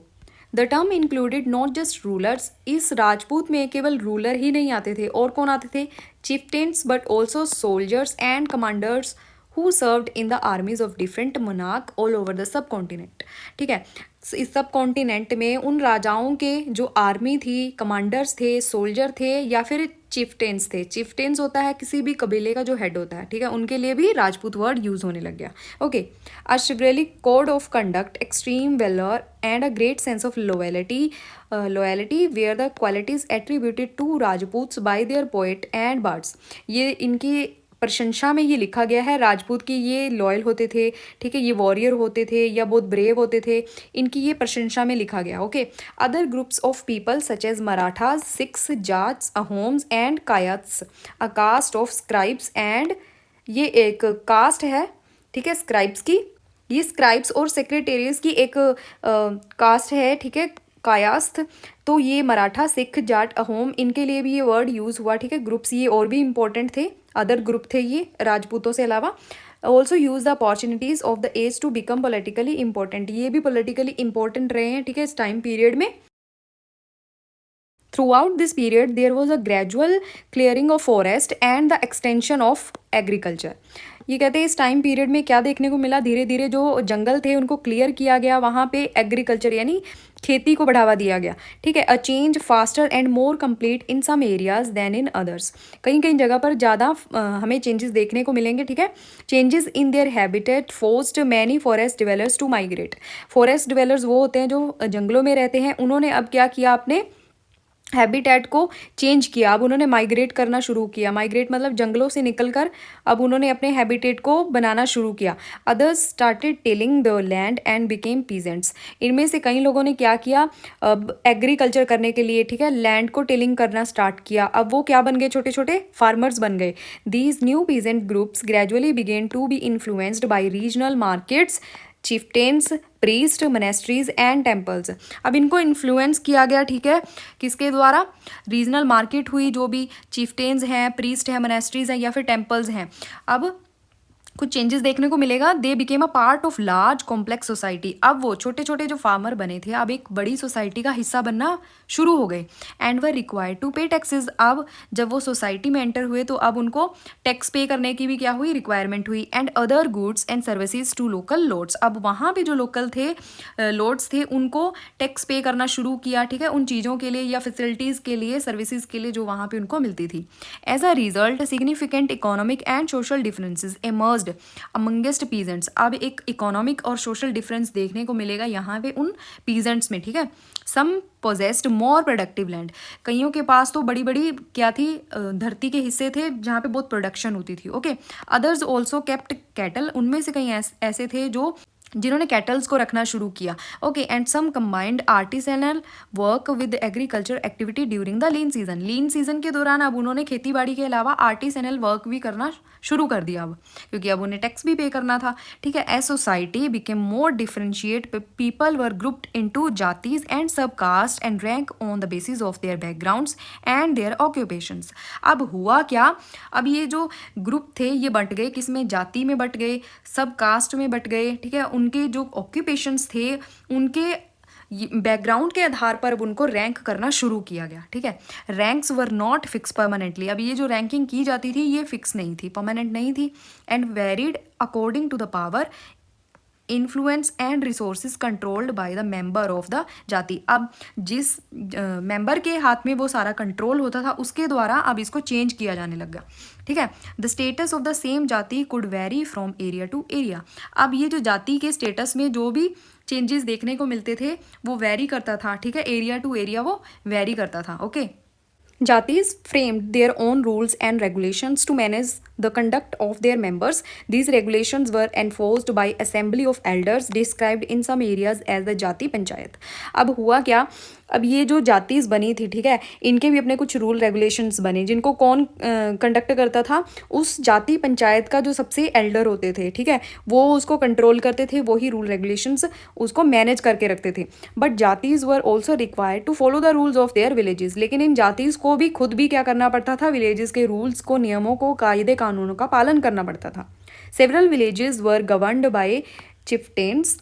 The term included not just rulers. इस राजपूत में केवल रूलर ही नहीं आते थे, और कौन आते थे? Chieftains, but also soldiers and commanders who served in the armies of different monarch all over the subcontinent। ठीक है, इस सब कॉन्टिनेंट में उन राजाओं के जो आर्मी थी, कमांडर्स थे, सोल्जर थे, या फिर चिफ्टेंस थे। चिफ्टेंस होता है किसी भी कबीले का जो हेड होता है, ठीक है, उनके लिए भी राजपूत वर्ड यूज होने लग गया। Okay, a chivalric code of conduct, extreme valour and a great sense of loyalty were the qualities attributed to Rajputs by their poet and bards. ये इनकी प्रशंसा में ये लिखा गया है राजपूत की ये लॉयल होते थे, ठीक है, ये वॉरियर होते थे या बहुत ब्रेव होते थे, इनकी ये प्रशंसा में लिखा गया। Okay, other groups of people such as Marathas, Sikhs, Jats, Ahoms and Kayasths, a caste of scribes and, ये एक कास्ट है, ठीक है, स्क्राइब्स की। ये स्क्राइब्स और सेक्रेटेरियस की एक कास्ट है, ठीक है, कायास्थ। तो ये मराठा, सिख, जाट, अहोम, इनके लिए भी ये वर्ड यूज़ हुआ, ठीक है। ग्रुप्स ये और भी इंपॉर्टेंट थे, अदर ग्रुप थे ये राजपूतों से अलावा। Also use the opportunities of the age to become politically important. ये भी पोलिटिकली इंपॉर्टेंट रहे हैं, ठीक है, इस टाइम पीरियड में। Throughout this period, there was a gradual clearing of forest and the extension of agriculture। ये कहते हैं इस टाइम पीरियड में क्या देखने को मिला? धीरे धीरे जो जंगल थे उनको क्लियर किया गया, वहाँ पे एग्रीकल्चर यानी खेती को बढ़ावा दिया गया, ठीक है। A change faster and more complete in some areas than in others. कहीं कहीं जगह पर ज़्यादा हमें चेंजेस देखने को मिलेंगे, ठीक है। Changes in their habitat forced many forest dwellers to migrate. Forest dwellers वो होते हैं जो जंगलों में रहते हैं, उन्होंने अब क्या किया? अपने हैबिटेट को चेंज किया, अब उन्होंने माइग्रेट करना शुरू किया। माइग्रेट मतलब जंगलों से निकलकर अब उन्होंने अपने हैबिटेट को बनाना शुरू किया। Others started tilling the land and became peasants. इनमें से कई लोगों ने क्या किया? अब एग्रीकल्चर करने के लिए, ठीक है, लैंड को टिलिंग करना स्टार्ट किया। अब वो क्या बन गए? छोटे छोटे फार्मर्स बन गए। These new peasant groups gradually began to be influenced by regional markets, chieftains, priest, monasteries and temples. अब इनको इन्फ्लुएंस किया गया, ठीक है, किसके द्वारा? रीजनल मार्केट हुई, जो भी चिफ्टेंस हैं, प्रीस्ट हैं, मोनेस्ट्रीज हैं या फिर टेम्पल्स हैं। अब कुछ चेंजेस देखने को मिलेगा। They became a part of large complex society. अब वो छोटे छोटे जो फार्मर बने थे अब एक बड़ी सोसाइटी का हिस्सा बनना शुरू हो गए। एंड वर रिक्वायर्ड टू पे टैक्सेस। अब जब वो सोसाइटी में एंटर हुए तो अब उनको टैक्स पे करने की भी क्या हुई, रिक्वायरमेंट हुई। And other goods and services to local lords. अब वहाँ पे जो लोकल थे लॉर्ड्स थे उनको टैक्स पे करना शुरू किया, ठीक है, उन चीज़ों के लिए या फैसिलिटीज़ के लिए, सर्विसेज के लिए जो वहाँ पे उनको मिलती थी। As a result significant economic and social differences emerged amongst peasants। अब एक इकोनॉमिक और सोशल डिफरेंस देखने को मिलेगा यहाँ पे उन पीजेंट्स में, ठीक है। सम पोजेस्ड मोर प्रोडक्टिव लैंड। कईयों के पास तो बड़ी बड़ी क्या थी, धरती के हिस्से थे जहाँ पे बहुत प्रोडक्शन होती थी, okay. Others also kept cattle. उनमें से कई ऐसे थे जो जिन्होंने कैटल्स को रखना शुरू किया, okay. And some combined artisanal work with agriculture activity during the lean season. Lean season के दौरान अब उन्होंने खेती बाड़ी के अलावा आर्टिसनल वर्क भी करना शुरू कर दिया अब, क्योंकि अब उन्हें टैक्स भी पे करना था, ठीक है। As society became more differentiate, people were grouped into jatis and sub castes and rank on the basis of their backgrounds and their occupations. अब हुआ क्या, अब ये जो ग्रुप थे ये बंट गए, किसमें, जाति में बंट गए, सब कास्ट में बंट गए, ठीक है। उनके जो ऑक्यूपेशंस थे उनके बैकग्राउंड के आधार पर अब उनको रैंक करना शुरू किया गया, ठीक है। Ranks were not fix permanently. अब ये जो रैंकिंग की जाती थी ये फिक्स नहीं थी, परमानेंट नहीं थी। And varied according to the power, influence and resources controlled by the member of the jati. अब जिस मेंबर के हाथ में वो सारा कंट्रोल होता था उसके द्वारा अब इसको चेंज किया जाने लगा, ठीक है। The status of the same jati could vary from area to area. अब ये जो जाति के स्टेटस में जो भी चेंजेस देखने को मिलते थे वो वेरी करता था, ठीक है, एरिया टू एरिया वो वेरी करता था, okay. Jatis framed their own rules and regulations to manage the conduct of their members. These regulations were enforced by assembly of elders described in some areas as the Jati Panchayat। अब हुआ क्या, अब ये जो जातीज बनी थी, ठीक है, इनके भी अपने कुछ रूल रेगुलेशंस बने जिनको कौन कंडक्ट करता था, उस जाति पंचायत का जो सबसे एल्डर होते थे, ठीक है, वो उसको कंट्रोल करते थे, वही रूल रेगुलेशंस उसको मैनेज करके रखते थे। But jatis were also required to follow the rules of their villages. लेकिन इन जातीज को भी खुद भी क्या करना पड़ता था, विलेजेस के रूल्स को, नियमों को, कायदे कानूनों का पालन करना पड़ता था। Several villages were governed by chieftains.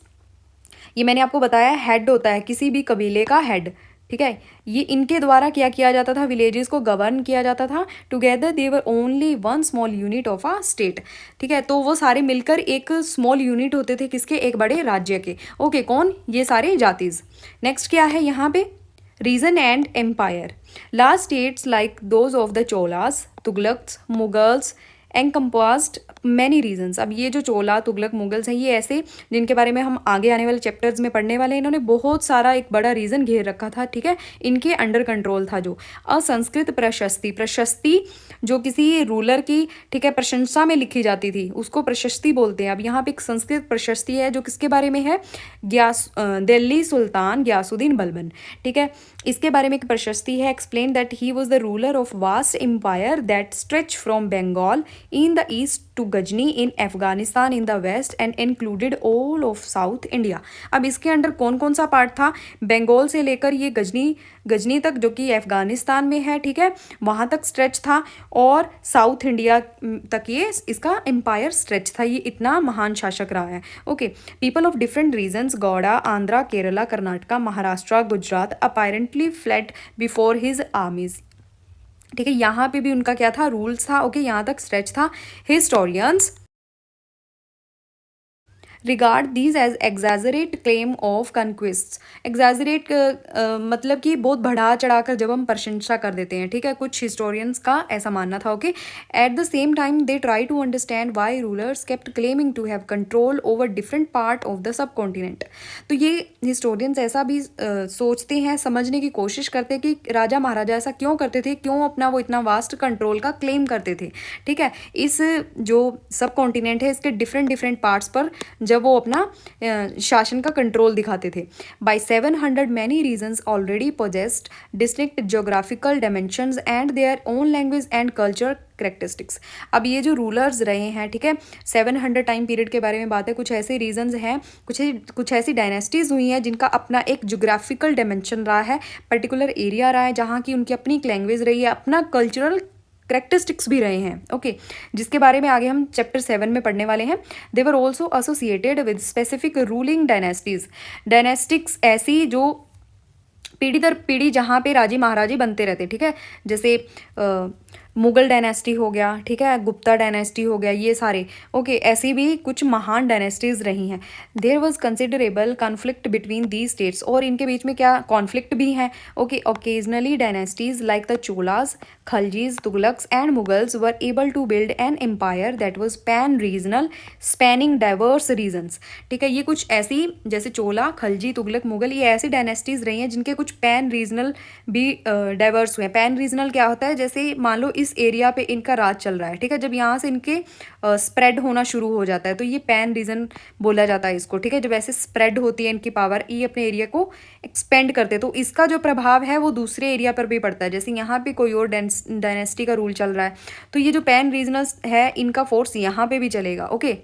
ये मैंने आपको बताया हेड होता है किसी भी कबीले का हेड, ठीक है। ये इनके द्वारा क्या किया जाता था, विलेजेस को गवर्न किया जाता था। Together they were only one small unit of a state, ठीक है। तो वो सारे मिलकर एक स्मॉल यूनिट होते थे, किसके, एक बड़े राज्य के, ओके। कौन, ये सारे जातीज। नेक्स्ट क्या है यहाँ पे, region and empire. Large states like those of the Cholas, Tughlaqs, Mughals encompassed many regions. अब ये जो चोला, तुगलक, मुगल्स हैं ये ऐसे जिनके बारे में हम आगे आने वाले चैप्टर्स में पढ़ने वाले हैं, इन्होंने बहुत सारा एक बड़ा रीजन घेर रखा था, ठीक है, इनके अंडर कंट्रोल था। जो असंस्कृत प्रशस्ति, प्रशस्ति जो किसी रूलर की, ठीक है, प्रशंसा में लिखी जाती थी उसको प्रशस्ति बोलते हैं। अब यहाँ पे एक संस्कृत प्रशस्ति है जो किसके बारे में है, दिल्ली सुल्तान ग्यासुद्दीन बलबन, ठीक है, इसके बारे में एक प्रशस्ति है। Explain that he was the ruler of vast empire that stretch from Bengal in the east to Ghazni in Afghanistan in the west and included all of south India. अब इसके अंडर कौन कौन सा पार्ट था, बंगाल से लेकर ये गजनी तक जो कि अफगानिस्तान में है, ठीक है, वहाँ तक स्ट्रेच था, और साउथ इंडिया तक ये इसका एम्पायर स्ट्रेच था। ये इतना महान शासक रहा है, okay. People of different regions, Gauda, Andhra, Kerala, Karnataka, Maharashtra, Gujarat apparently fled before his armies, ठीक है। यहाँ पे भी उनका क्या था, रूल्स था, ओके, यहाँ तक स्ट्रेच था। Historians regard these as exaggerate claim of conquest. Exaggerate मतलब कि बहुत बढ़ा चढ़ाकर जब हम प्रशंसा कर देते हैं, ठीक है, कुछ हिस्टोरियंस का ऐसा मानना था, okay. At the same time they try to understand why rulers kept claiming to have control over different part of the सब कॉन्टिनेंट। तो ये हिस्टोरियंस ऐसा भी सोचते हैं, समझने की कोशिश करते हैं कि राजा महाराजा ऐसा क्यों करते थे, क्यों अपना वो इतना वास्ट कंट्रोल का क्लेम करते थे, ठीक है, इस जो सब कॉन्टिनेंट है इसके डिफरेंट पार्ट्स पर जब वो अपना शासन का कंट्रोल दिखाते थे। By 700 many regions already possessed distinct geographical dimensions and their own language and culture characteristics. अब ये जो रूलर्स रहे हैं, ठीक है, 700 टाइम पीरियड के बारे में बात है, कुछ ऐसे रीजन्स हैं, कुछ ऐसी डायनेस्टीज हुई हैं जिनका अपना एक ज्योग्राफिकल डायमेंशन रहा है, पर्टिकुलर एरिया रहा है जहाँ की उनकी अपनी एक लैंग्वेज रही है, अपना कल्चरल करेक्टरिस्टिक्स भी रहे हैं, ओके, जिसके बारे में आगे हम चैप्टर 7 में पढ़ने वाले हैं। They were also associated with specific ruling dynasties, dynastics ऐसी जो पीढ़ी दर पीढ़ी जहाँ पे राजे महाराजे बनते रहते, ठीक है, जैसे मुगल डायनेस्टी हो गया, ठीक है, गुप्ता डायनेस्टी हो गया, ये सारे, ओके, ऐसी भी कुछ महान डायनेस्टीज रही हैं। There was considerable conflict between the states, और इनके बीच में क्या कॉन्फ्लिक्ट भी हैं, okay. Occasionally dynasties like the Cholas, Khaljis, Tughlaqs and Mughals were able to build an empire that was pan regional spanning diverse regions, ठीक है। ये कुछ ऐसी जैसे चोला, खलजी, तुगलक, मुगल, ये ऐसी डायनेस्टीज रही हैं जिनके कुछ पैन रीजनल भी डाइवर्स हुए हैं। पैन रीजनल क्या होता है, जैसे मान लो इस एरिया पे इनका राज चल रहा है, ठीक है, जब यहाँ से इनके स्प्रेड होना शुरू हो जाता है तो ये पैन रीजन बोला जाता है इसको, ठीक है। जब ऐसे स्प्रेड होती है इनकी पावर, ये अपने एरिया को एक्सपेंड करते हैं तो इसका जो प्रभाव है वो दूसरे एरिया पर भी पड़ता है। जैसे यहाँ पे कोई और डायनेस्टी का रूल चल रहा है तो ये जो पैन रीजनल है इनका फोर्स यहाँ पे भी चलेगा, okay.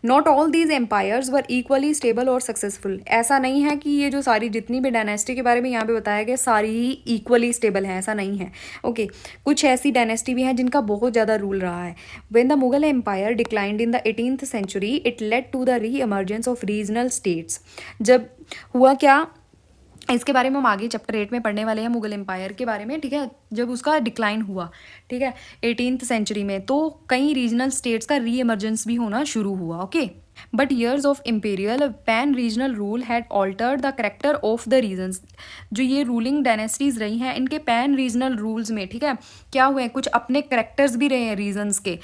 Not all these empires were equally stable और सक्सेसफुल, ऐसा नहीं है कि ये जो सारी जितनी भी डायनेस्टी के बारे में यहाँ पे बताया गया सारी ही इक्वली स्टेबल है, ऐसा नहीं है, ओके। कुछ ऐसी डायनेस्टी भी हैं जिनका बहुत ज़्यादा रूल रहा है। When the Mughal empire declined in the 18th century it led to the reemergence of regional states, जब हुआ क्या, इसके बारे में हम आगे चैप्टर 8 में पढ़ने वाले हैं मुगल एम्पायर के बारे में, ठीक है। जब उसका डिक्लाइन हुआ, ठीक है, 18th सेंचुरी में, तो कई रीजनल स्टेट्स का री एमर्जेंस भी होना शुरू हुआ, okay. But years of imperial pan regional rule had altered the character of the regions, जो ये रूलिंग डायनेस्टीज रही हैं इनके पैन रीजनल रूल्स में, ठीक है, क्या हुए, कुछ अपने करेक्टर्स भी रहे हैं रीजन्स के।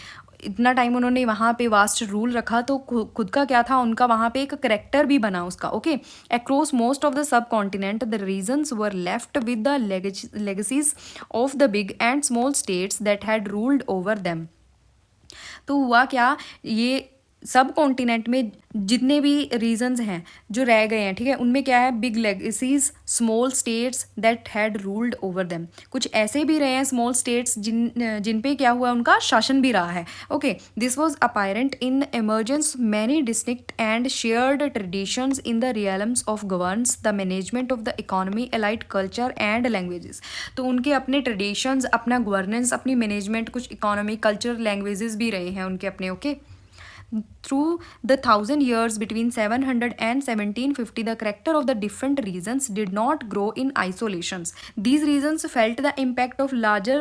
इतना टाइम उन्होंने वहाँ पे वास्ट रूल रखा तो खुद का क्या था, उनका वहाँ पे एक करेक्टर भी बना उसका, okay. Across most of the सब continent the regions were left with the legacies of the big and small states that had ruled over them. तो हुआ क्या, ये सब कॉन्टिनेंट में जितने भी रीजन्स हैं जो रह गए हैं, ठीक है, उनमें क्या है, big legacies, small states that had ruled over them, कुछ ऐसे भी रहे हैं स्मॉल स्टेट्स जिन पे क्या हुआ, उनका शासन भी रहा है, okay. This was apparent in emergence many distinct and shared traditions in the realms of governance, the management of the economy, allied culture and languages. तो उनके अपने ट्रेडिशंस, अपना गवर्नेंस, अपनी मैनेजमेंट, कुछ इकोनॉमी, कल्चर, लैंग्वेजेस भी रहे हैं उनके अपने, okay. Through the 1,000 years between 700 and 1750, the character of the different regions did not grow in isolations. These regions felt the impact of larger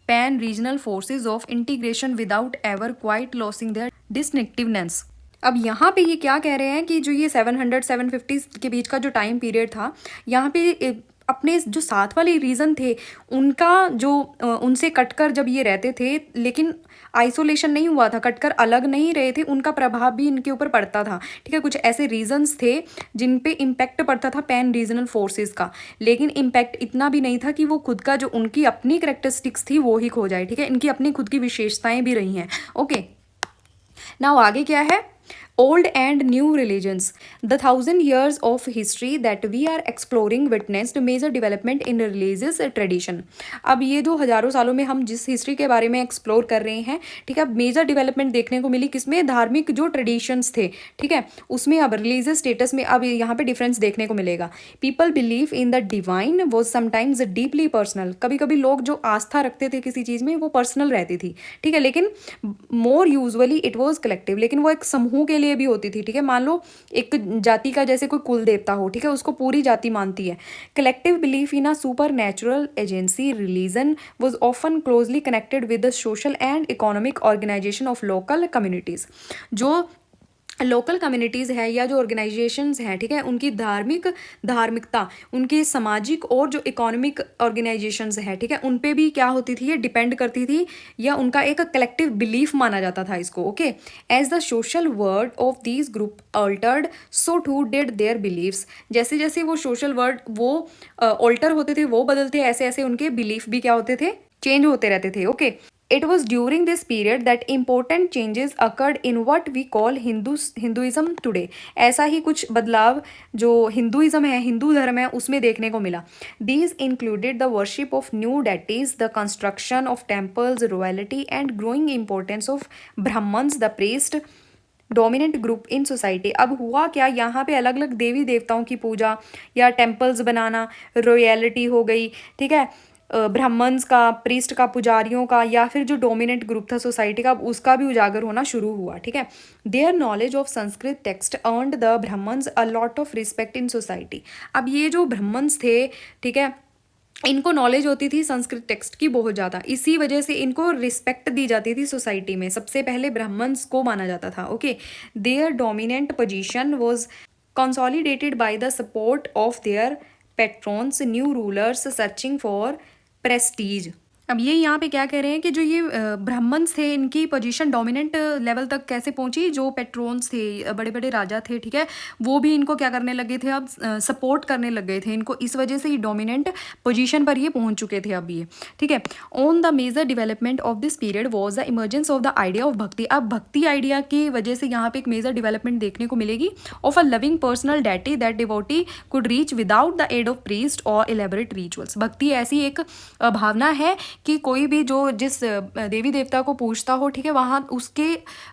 pan-regional forces of integration without ever quite losing their distinctiveness. अब यहाँ पे ये क्या कह रहे हैं कि जो ये 700-750 के बीच का जो टाइम पीरियड था, यहाँ पे अपने जो साथ वाले रीजन थे उनका जो उनसे कटकर जब ये रहते थे, लेकिन आइसोलेशन नहीं हुआ था, कटकर अलग नहीं रहे थे, उनका प्रभाव भी इनके ऊपर पड़ता था, ठीक है। कुछ ऐसे रीजन्स थे जिन पे इम्पैक्ट पड़ता था पैन रीजनल फोर्सेस का, लेकिन इम्पैक्ट इतना भी नहीं था कि वो खुद का जो उनकी अपनी करेक्टरिस्टिक्स थी वो ही खो जाए, ठीक है। इनकी अपनी खुद की विशेषताएं भी रही हैं, ओके। नाउ आगे क्या है, old and new religions. The 1,000 years of history that we are exploring witnessed major development in religious tradition. अब ये जो हजारों सालों में हम जिस हिस्ट्री के बारे में एक्सप्लोर कर रहे हैं, ठीक है, मेजर डेवलपमेंट देखने को मिली किसमें, धार्मिक जो ट्रेडिशंस थे, ठीक है, उसमें अब रिलीजियस स्टेटस में अब यहाँ पे डिफरेंस देखने को मिलेगा। People believe in the divine was sometimes deeply personal, कभी कभी लोग जो आस्था रखते थे किसी चीज़ में वो पर्सनल रहती थी, ठीक है, लेकिन मोर यूजुअली इट वॉज कलेक्टिव, लेकिन वो एक समूह के लिए भी होती थी, ठीक है। मान लो एक जाति का जैसे कोई कुल देवता हो, ठीक है, उसको पूरी जाति मानती है। Collective belief in a supernatural agency religion was often closely connected with the social and economic organisation of local communities. जो लोकल कम्युनिटीज़ है या जो ऑर्गेनाइजेशंस हैं, ठीक है, उनकी धार्मिकता, उनकी सामाजिक और जो इकोनॉमिक ऑर्गेनाइजेशंस हैं, ठीक है, उन पे भी क्या होती थी, ये डिपेंड करती थी, या उनका एक कलेक्टिव बिलीफ माना जाता था इसको, okay. As the social world of these group altered so too did their beliefs, जैसे जैसे वो सोशल वर्ड वो अल्टर होते थे, वो बदलते, ऐसे ऐसे उनके बिलीफ भी क्या होते थे, चेंज होते रहते थे, okay. It was during this period that important changes occurred in what we call Hinduism today. ऐसा ही कुछ बदलाव जो हिंदुइज्म है, हिंदू धर्म है, उसमें देखने को मिला। These included the worship of new deities, the construction of temples, royalty, and growing importance of Brahmins, the priest, dominant group in society. अब हुआ क्या, यहाँ पे अलग अलग देवी देवताओं की पूजा या टेम्पल्स बनाना, रॉयलिटी हो गई, ठीक है, ब्राह्मण्स का, प्रीस्ट का, पुजारियों का, या फिर जो डोमिनेंट ग्रुप था सोसाइटी का, उसका भी उजागर होना शुरू हुआ। ठीक है, their knowledge of Sanskrit text earned the Brahmans a lot of respect in society. अब ये जो ब्राह्मण्स थे, ठीक है, इनको नॉलेज होती थी संस्कृत टेक्स्ट की बहुत ज़्यादा, इसी वजह से इनको रिस्पेक्ट दी जाती थी सोसाइटी में। सबसे पहले ब्राह्मण्स को माना जाता था। Okay, their dominant position was consolidated by the support of their patrons, new rulers searching for prestige। अब ये यहाँ पे क्या कह रहे हैं कि जो ये ब्राह्मण्स थे, इनकी पोजीशन डोमिनेंट लेवल तक कैसे पहुंची, जो पेट्रोन्स थे, बड़े बड़े राजा थे, ठीक है, वो भी इनको क्या करने लगे थे, अब सपोर्ट करने लग गए थे इनको, इस वजह से ये डोमिनेंट पोजीशन पर ये पहुंच चुके थे अब ये। ठीक है, on the major development of this period was the emergence of the idea of bhakti. अब भक्ति आइडिया की वजह से यहाँ पे एक मेजर डेवलपमेंट देखने को मिलेगी of a loving personal deity that devotee could reach without the aid of priest और इलेबोरेट रिचुअल्स। भक्ति ऐसी एक भावना है कि कोई भी जो जिस देवी देवता को पूजता हो, ठीक है, वहाँ उसके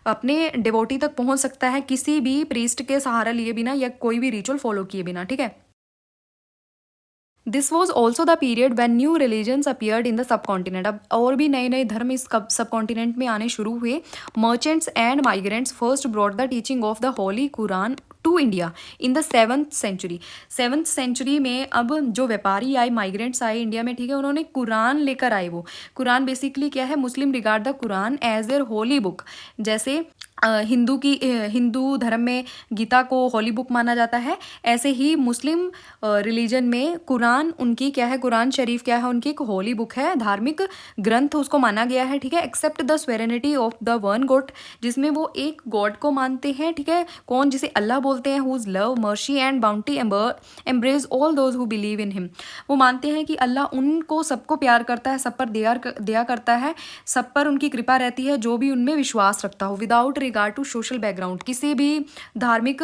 अपने डिवोटी तक पहुँच सकता है किसी भी प्रीस्ट के सहारा लिए बिना या कोई भी रिचुअल फॉलो किए बिना। ठीक है, this was also the period van new religions appeared in the सब कॉन्टिनेंट। अब और भी नए नए धर्म इस सब कॉन्टिनेंट में आने शुरू हुए। Merchants and migrants first brought the teaching of the holy Quran to India in the 7th century. 7th century में अब जो व्यापारी आए, माइग्रेंट्स आए इंडिया में, ठीक है, उन्होंने कुरान लेकर आए। वो कुरान बेसिकली क्या है, Muslim regard the Quran as their holy book. जैसे हिंदू धर्म में गीता को होली बुक माना जाता है, ऐसे ही मुस्लिम रिलीजन में कुरान उनकी क्या है, कुरान शरीफ क्या है, उनकी एक होली बुक है, धार्मिक ग्रंथ उसको माना गया है। ठीक है, accept the sovereignty of the one God, जिसमें वो एक गॉड को मानते हैं। ठीक है, कौन, जिसे अल्लाह बोलते हैं, whose love mercy and bounty embrace all those who believe in him. वो मानते हैं कि अल्लाह उनको सबको प्यार करता है, सब पर दया करता है, सब पर उनकी कृपा रहती है जो भी उनमें विश्वास रखता हो, without regard to social background. किसी भी धार्मिक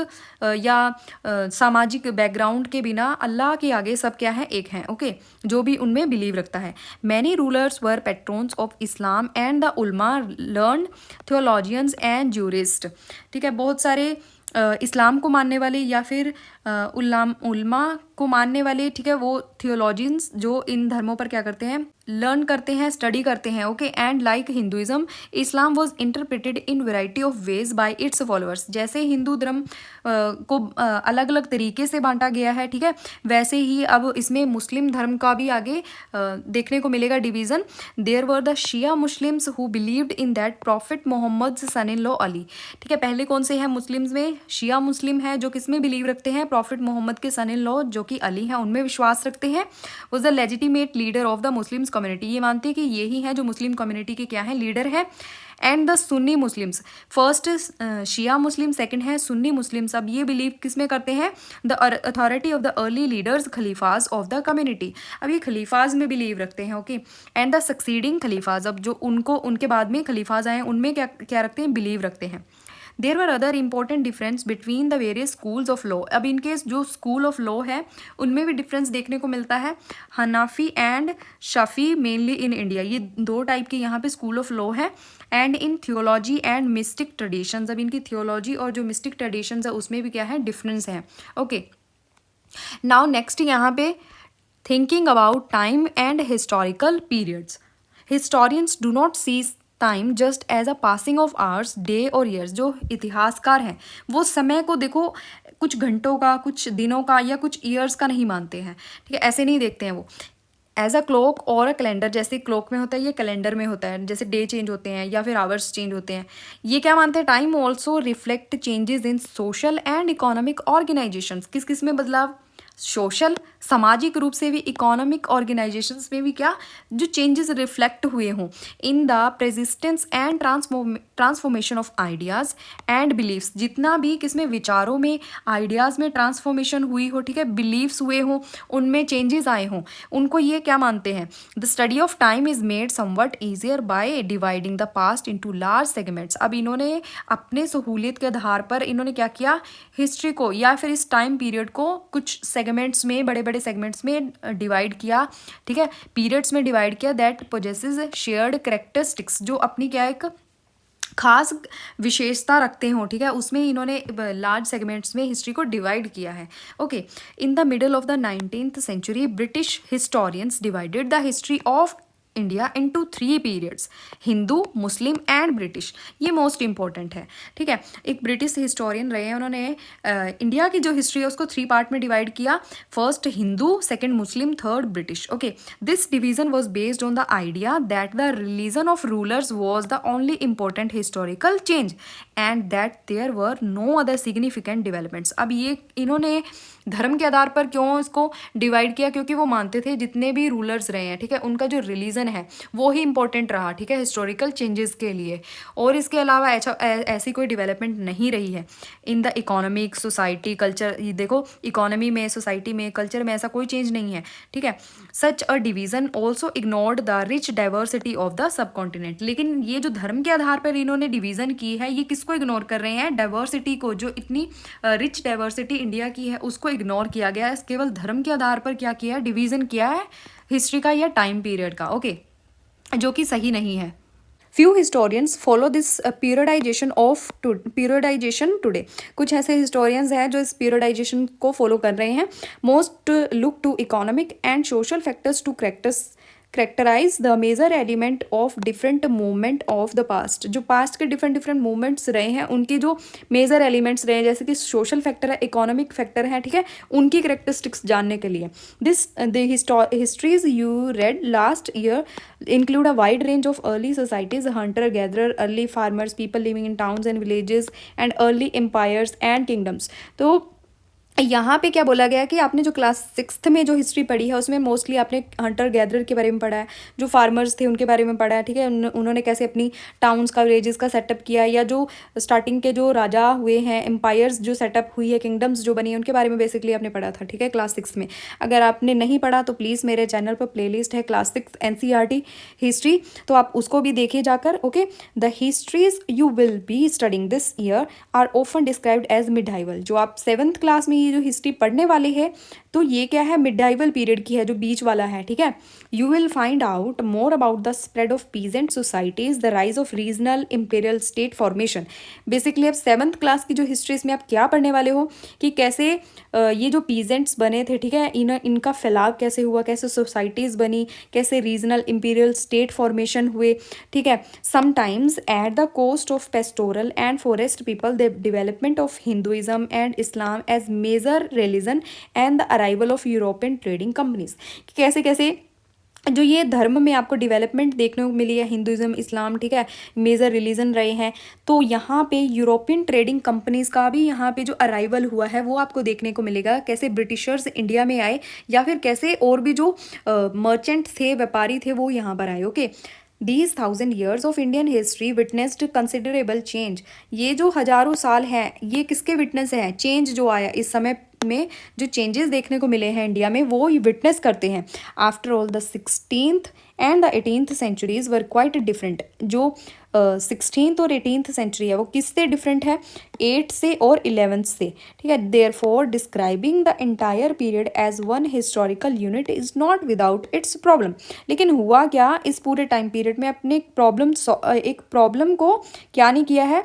या सामाजिक बैकग्राउंड के बिना अल्लाह के आगे सब क्या है, एक हैं। ओके, जो भी उनमें बिलीव रखता है। Many rulers were patrons of Islam and the ulama learn theologians and jurist. ठीक है, बहुत सारे इस्लाम को मानने वाले या फिर उलमा को मानने वाले, ठीक है, वो थियोलॉजियंस जो इन धर्मों पर क्या करते हैं, लर्न करते हैं, स्टडी करते हैं। Okay, and like Hinduism Islam was interpreted in variety of ways bye it's followers. जैसे हिंदू धर्म को अलग अलग तरीके से बांटा गया है, ठीक है, वैसे ही अब इसमें मुस्लिम धर्म का भी आगे देखने को मिलेगा division. There were the Shia Muslims who believed in that prophet Mohammad son in law Ali. ठीक है, पहले कौन से हैं मुस्लिम्स में, शिया मुस्लिम है जो किसमें बिलीव रखते हैं, प्रॉफिट मोहम्मद के सन इन लॉ जो कि अली हैं उनमें विश्वास रखते हैं। Was the legitimate leader of the Muslims community. ये मानते हैं कि यही है जो मुस्लिम कम्युनिटी के क्या है, लीडर है। And the Sunni Muslims, first Shia Muslim, second है सुन्नी मुस्लिम्स। अब ये बिलीव किस में करते हैं, the authority of the early leaders khalifas of the community. अब ये खलीफाज में बिलीव रखते हैं। Okay, and the succeeding khalifas, अब जो उनके बाद में खलीफाज आए उनमें क्या रखते हैं, बिलीव रखते हैं। There were other important difference between the various schools of law. अब इनके जो स्कूल ऑफ लॉ है उनमें भी डिफरेंस देखने को मिलता है। Hanafi and Shafi mainly in India, ये दो टाइप के यहाँ पे स्कूल ऑफ लॉ है। And in theology and mistake traditions, अब इनकी थियोलॉजी और जो मिस्टिक ट्रेडिशंस है उसमें भी क्या है, डिफरेंस है। ओके, नाउ नेक्स्ट यहाँ पे thinking about time and historical periods. Historians do not see time just as a passing of hours, day और ईयर्स। जो इतिहासकार हैं वो समय को देखो कुछ घंटों का, कुछ दिनों का या कुछ ईयर्स का नहीं मानते हैं। ठीक है, ऐसे नहीं देखते हैं वो एज अ क्लॉक और अ कैलेंडर। जैसे क्लॉक में होता है, ये कैलेंडर में होता है, जैसे डे चेंज होते हैं या फिर आवर्स चेंज होते हैं। ये क्या मानते हैं, time also reflect changes in social and economic organisation. किस किस में बदलाव, सोशल सामाजिक रूप से भी, इकोनॉमिक ऑर्गेनाइजेशंस में भी क्या जो चेंजेस रिफ्लेक्ट हुए हों in the persistence and transformation of ideas and beliefs. जितना भी किसमें विचारों में, आइडियाज़ में ट्रांसफॉर्मेशन हुई हो, ठीक है, बिलीव्स हुए हों, उनमें चेंजेस आए हों, उनको ये क्या मानते हैं, the study of time is made somewhat easier by dividing the past into large segments. अब इन्होंने अपने सहूलियत के आधार पर इन्होंने क्या किया, हिस्ट्री को या फिर इस टाइम पीरियड को कुछ सेगमेंट्स में, बड़े बड़े सेगमेंट्स में डिवाइड किया। ठीक है, पीरियड्स में डिवाइड किया दैट पोजेसेस शेयर्ड कैरेक्टरिस्टिक्स, जो अपनी क्या एक खास विशेषता रखते हो, ठीक है, उसमें इन्होंने लार्ज सेगमेंट्स में हिस्ट्री को डिवाइड किया है। Okay, in the middle of the 19th century British historians divided the history of India into 3 periods, Hindu, Muslim and British. ये मोस्ट इंपॉर्टेंट है, ठीक है। एक ब्रिटिश हिस्टोरियन रहे हैं, उन्होंने इंडिया की जो हिस्ट्री है उसको 3 पार्ट में डिवाइड किया, first Hindu, second Muslim, third British. Okay, this division was based on the idea that the religion of rulers was the only important historical change and that there were no other significant developments. अब ये इन्होंने धर्म के आधार पर क्यों इसको divide किया, क्योंकि वो मानते थे जितने भी रूलर्स रहे हैं, ठीक है, उनका जो रिलीजन है वो ही इंपॉर्टेंट रहा, ठीक है, हिस्टोरिकल चेंजेस के लिए, और इसके अलावा ऐसी कोई डेवलपमेंट नहीं रही है। In the economic, society, culture, ये देखो इकोनॉमी में, सोसाइटी में, कल्चर में ऐसा कोई चेंज नहीं है, ठीक है। Such a division also ignored the rich diversity of the सब कॉन्टिनेंट। लेकिन ये जो धर्म के आधार पर इन्होंने डिवीजन की है, ये किसको इग्नोर कर रहे हैं, डाइवर्सिटी को, जो इतनी रिच डाइवर्सिटी इंडिया की है उसको इग्नोर किया गया है, केवल धर्म के आधार पर क्या किया है, डिवीजन किया है हिस्ट्री का या टाइम पीरियड का। ओके, जो कि सही नहीं है। Few historians follow this periodisation today. कुछ ऐसे हिस्टोरियंस हैं जो इस पीरियडाइजेशन को फॉलो कर रहे हैं। Most look to economic and social factors to characterise the major element of different movement of the past. जो पास्ट के डिफरेंट मूवमेंट्स रहे हैं उनके जो मेजर एलिमेंट्स रहे हैं, जैसे कि सोशल फैक्टर है, इकोनॉमिक फैक्टर है, ठीक है, उनकी करेक्टरिस्टिक्स जानने के लिए। The histories you read last year include a wide range of early societies, hunter gatherer, early farmers, people living in towns and villages, and early empires and kingdoms। तो यहाँ पे क्या बोला गया कि आपने जो क्लास 6th में जो हिस्ट्री पढ़ी है उसमें मोस्टली आपने हंटर गैदरर के बारे में पढ़ा है, जो फार्मर्स थे उनके बारे में पढ़ा है, ठीक है, उन्होंने कैसे अपनी टाउन्स का, विलेजेस का सेटअप किया, या जो स्टार्टिंग के जो राजा हुए हैं, एम्पायर्स जो सेटअप हुई है, किंगडम्स जो बनी है, उनके बारे में बेसिकली आपने पढ़ा था, ठीक है, क्लास 6 में। अगर आपने नहीं पढ़ा तो प्लीज़ मेरे चैनल पर प्लेलिस्ट है क्लास 6 NCERT हिस्ट्री, तो आप उसको भी देखिए जाकर। Okay, the histories you will be studying this year are often described as medieval. जो आप 7th क्लास में ये जो हिस्ट्री पढ़ने वाली है तो ये क्या है, मिडाइवल पीरियड की है, जो बीच वाला है, ठीक है। You will find out more about the spread of peasant societies, the rise of regional imperial state formation. Basically अब 7th क्लास की जो हिस्ट्री इसमें आप क्या पढ़ने वाले हो कि कैसे ये जो पीजेंट्स बने थे, ठीक है, इनका फैलाव कैसे हुआ, कैसे सोसाइटीज़ बनी, कैसे रीजनल इंपीरियल स्टेट फॉर्मेशन हुए, ठीक है। Sometimes at the cost of pastoral and forest people, the development of Hinduism and Islam as major religion and the arrival of European trading companies. कैसे कैसे जो ये धर्म में आपको डेवलपमेंट देखने को मिली है, हिंदुइज्म, इस्लाम, ठीक है, मेजर रिलीजन रहे हैं। तो यहाँ पे यूरोपियन ट्रेडिंग कंपनीज का भी यहाँ पे जो अराइवल हुआ है वो आपको देखने को मिलेगा, कैसे ब्रिटिशर्स इंडिया में आए, या फिर कैसे और भी जो मर्चेंट थे, व्यापारी थे, वो यहाँ पर आए। Okay, These 1000 years of Indian history witnessed considerable change। ये जो हजारों साल हैं ये किसके विटनेस हैं, चेंज जो आया इस समय में, जो चेंजेस देखने को मिले हैं इंडिया में वो विटनेस करते हैं। After all the 16th and the 18th centuries were quite different. जो 16th और 18th सेंचुरी है वो किससे डिफरेंट है, 8th से और 11th से, ठीक है। Therefore describing the entire period as one historical unit is not without its problem. लेकिन हुआ क्या, इस पूरे टाइम पीरियड में अपने एक प्रॉब्लम को क्या नहीं किया है,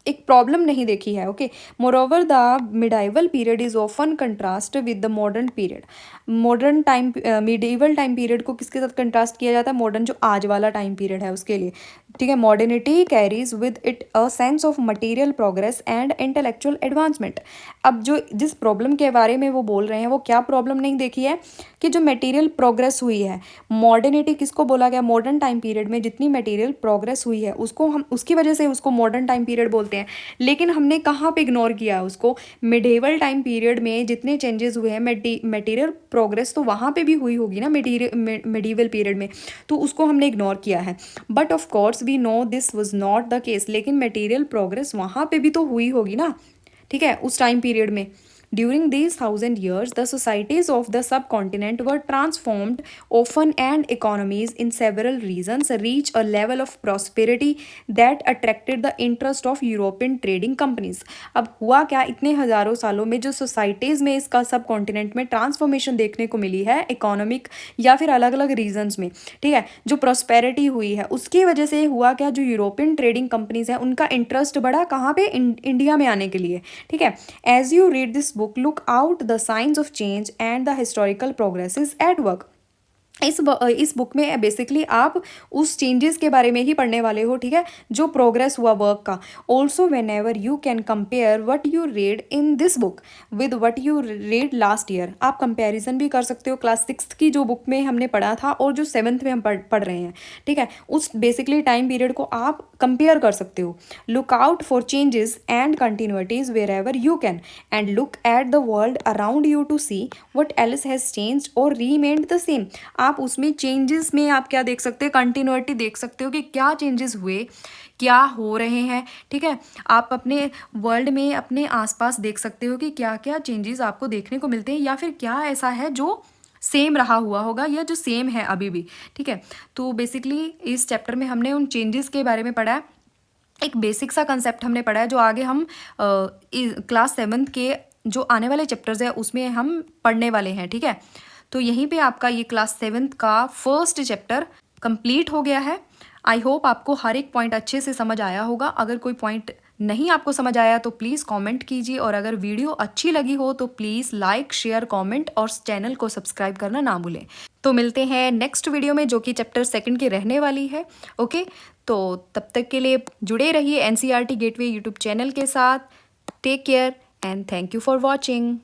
एक प्रॉब्लम नहीं देखी है। Okay, moreover the medieval period is often contrast with the modern period. Modern time, medieval time period को किसके साथ कंट्रास्ट किया जाता है, मॉडर्न जो आज वाला टाइम पीरियड है उसके लिए, ठीक है। Modernity carries with it a sense of material progress and intellectual advancement. अब जो जिस प्रॉब्लम के बारे में वो बोल रहे हैं वो क्या प्रॉब्लम नहीं देखी है कि जो मटेरियल प्रोग्रेस हुई है, मॉडर्निटी किसको बोला गया, मॉडर्न टाइम पीरियड में जितनी मटेरियल प्रोग्रेस हुई है उसको हम उसकी वजह से उसको मॉडर्न टाइम पीरियड बोलते हैं। लेकिन हमने कहाँ पे इग्नोर किया है उसको, मिडेवल टाइम पीरियड में जितने चेंजेस हुए हैं, मटेरियल प्रोग्रेस तो वहाँ पे भी हुई होगी ना मिडीवल पीरियड में, तो उसको हमने इग्नोर किया है। But of course we know this was not the case. लेकिन मटेरियल प्रोग्रेस वहाँ पे भी तो हुई होगी ना, ठीक है, उस टाइम पीरियड में, During these 1,000 years, the societies of the subcontinent were transformed often, and economies in several regions reached a level of prosperity that attracted the interest of European trading companies. अब हुआ क्या, इतने हजारों सालों में जो societies में इसका सब कॉन्टिनेंट में ट्रांसफॉर्मेशन देखने को मिली है इकोनॉमिक या फिर अलग अलग रीजन्स में, ठीक है, जो प्रॉस्पेरिटी हुई है उसकी वजह से हुआ क्या, जो यूरोपियन ट्रेडिंग कंपनीज हैं उनका इंटरेस्ट बढ़ा कहाँ पे, इंडिया में आने के लिए, ठीक है। As you read this book, look out the signs of change and the historical progresses at work. इस बुक में बेसिकली आप उस चेंजेस के बारे में ही पढ़ने वाले हो, ठीक है, जो प्रोग्रेस हुआ वर्क का। Also when ever you can compare what you read in this book with what you read last year, आप कंपेरिजन भी कर सकते हो क्लास 6 की जो बुक में हमने पढ़ा था और जो 7th में हम पढ़ रहे हैं, ठीक है, उस बेसिकली टाइम पीरियड को आप कंपेयर कर सकते हो। Look out for changes and continuities wherever you can and look at the world around you to see what else has changed और रीमेंड द सेम। आप उसमें चेंजेस में आप क्या देख सकते हो, कंटिन्यूटी देख सकते हो कि क्या चेंजेस हुए, क्या हो रहे हैं, ठीक है। आप अपने वर्ल्ड में अपने आसपास देख सकते हो कि क्या क्या चेंजेस आपको देखने को मिलते हैं या फिर क्या ऐसा है जो सेम रहा हुआ होगा या जो सेम है अभी भी, ठीक है। तो बेसिकली इस चैप्टर में हमने उन चेंजेस के बारे में पढ़ा है, एक बेसिक सा कंसेप्ट हमने पढ़ा है जो आगे हम क्लास 7th के जो आने वाले चैप्टर्स है उसमें हम पढ़ने वाले हैं, ठीक है। तो यहीं पे आपका ये क्लास 7th का फर्स्ट चैप्टर कंप्लीट हो गया है। आई होप आपको हर एक पॉइंट अच्छे से समझ आया होगा। अगर कोई पॉइंट नहीं आपको समझ आया तो प्लीज़ कमेंट कीजिए, और अगर वीडियो अच्छी लगी हो तो प्लीज़ लाइक, शेयर, कमेंट और चैनल को सब्सक्राइब करना ना भूलें। तो मिलते हैं नेक्स्ट वीडियो में जो कि चैप्टर 2 की रहने वाली है। ओके, तो तब तक के लिए जुड़े रहिए NCERT गेटवे यूट्यूब चैनल के साथ। Take care and thank you for watching.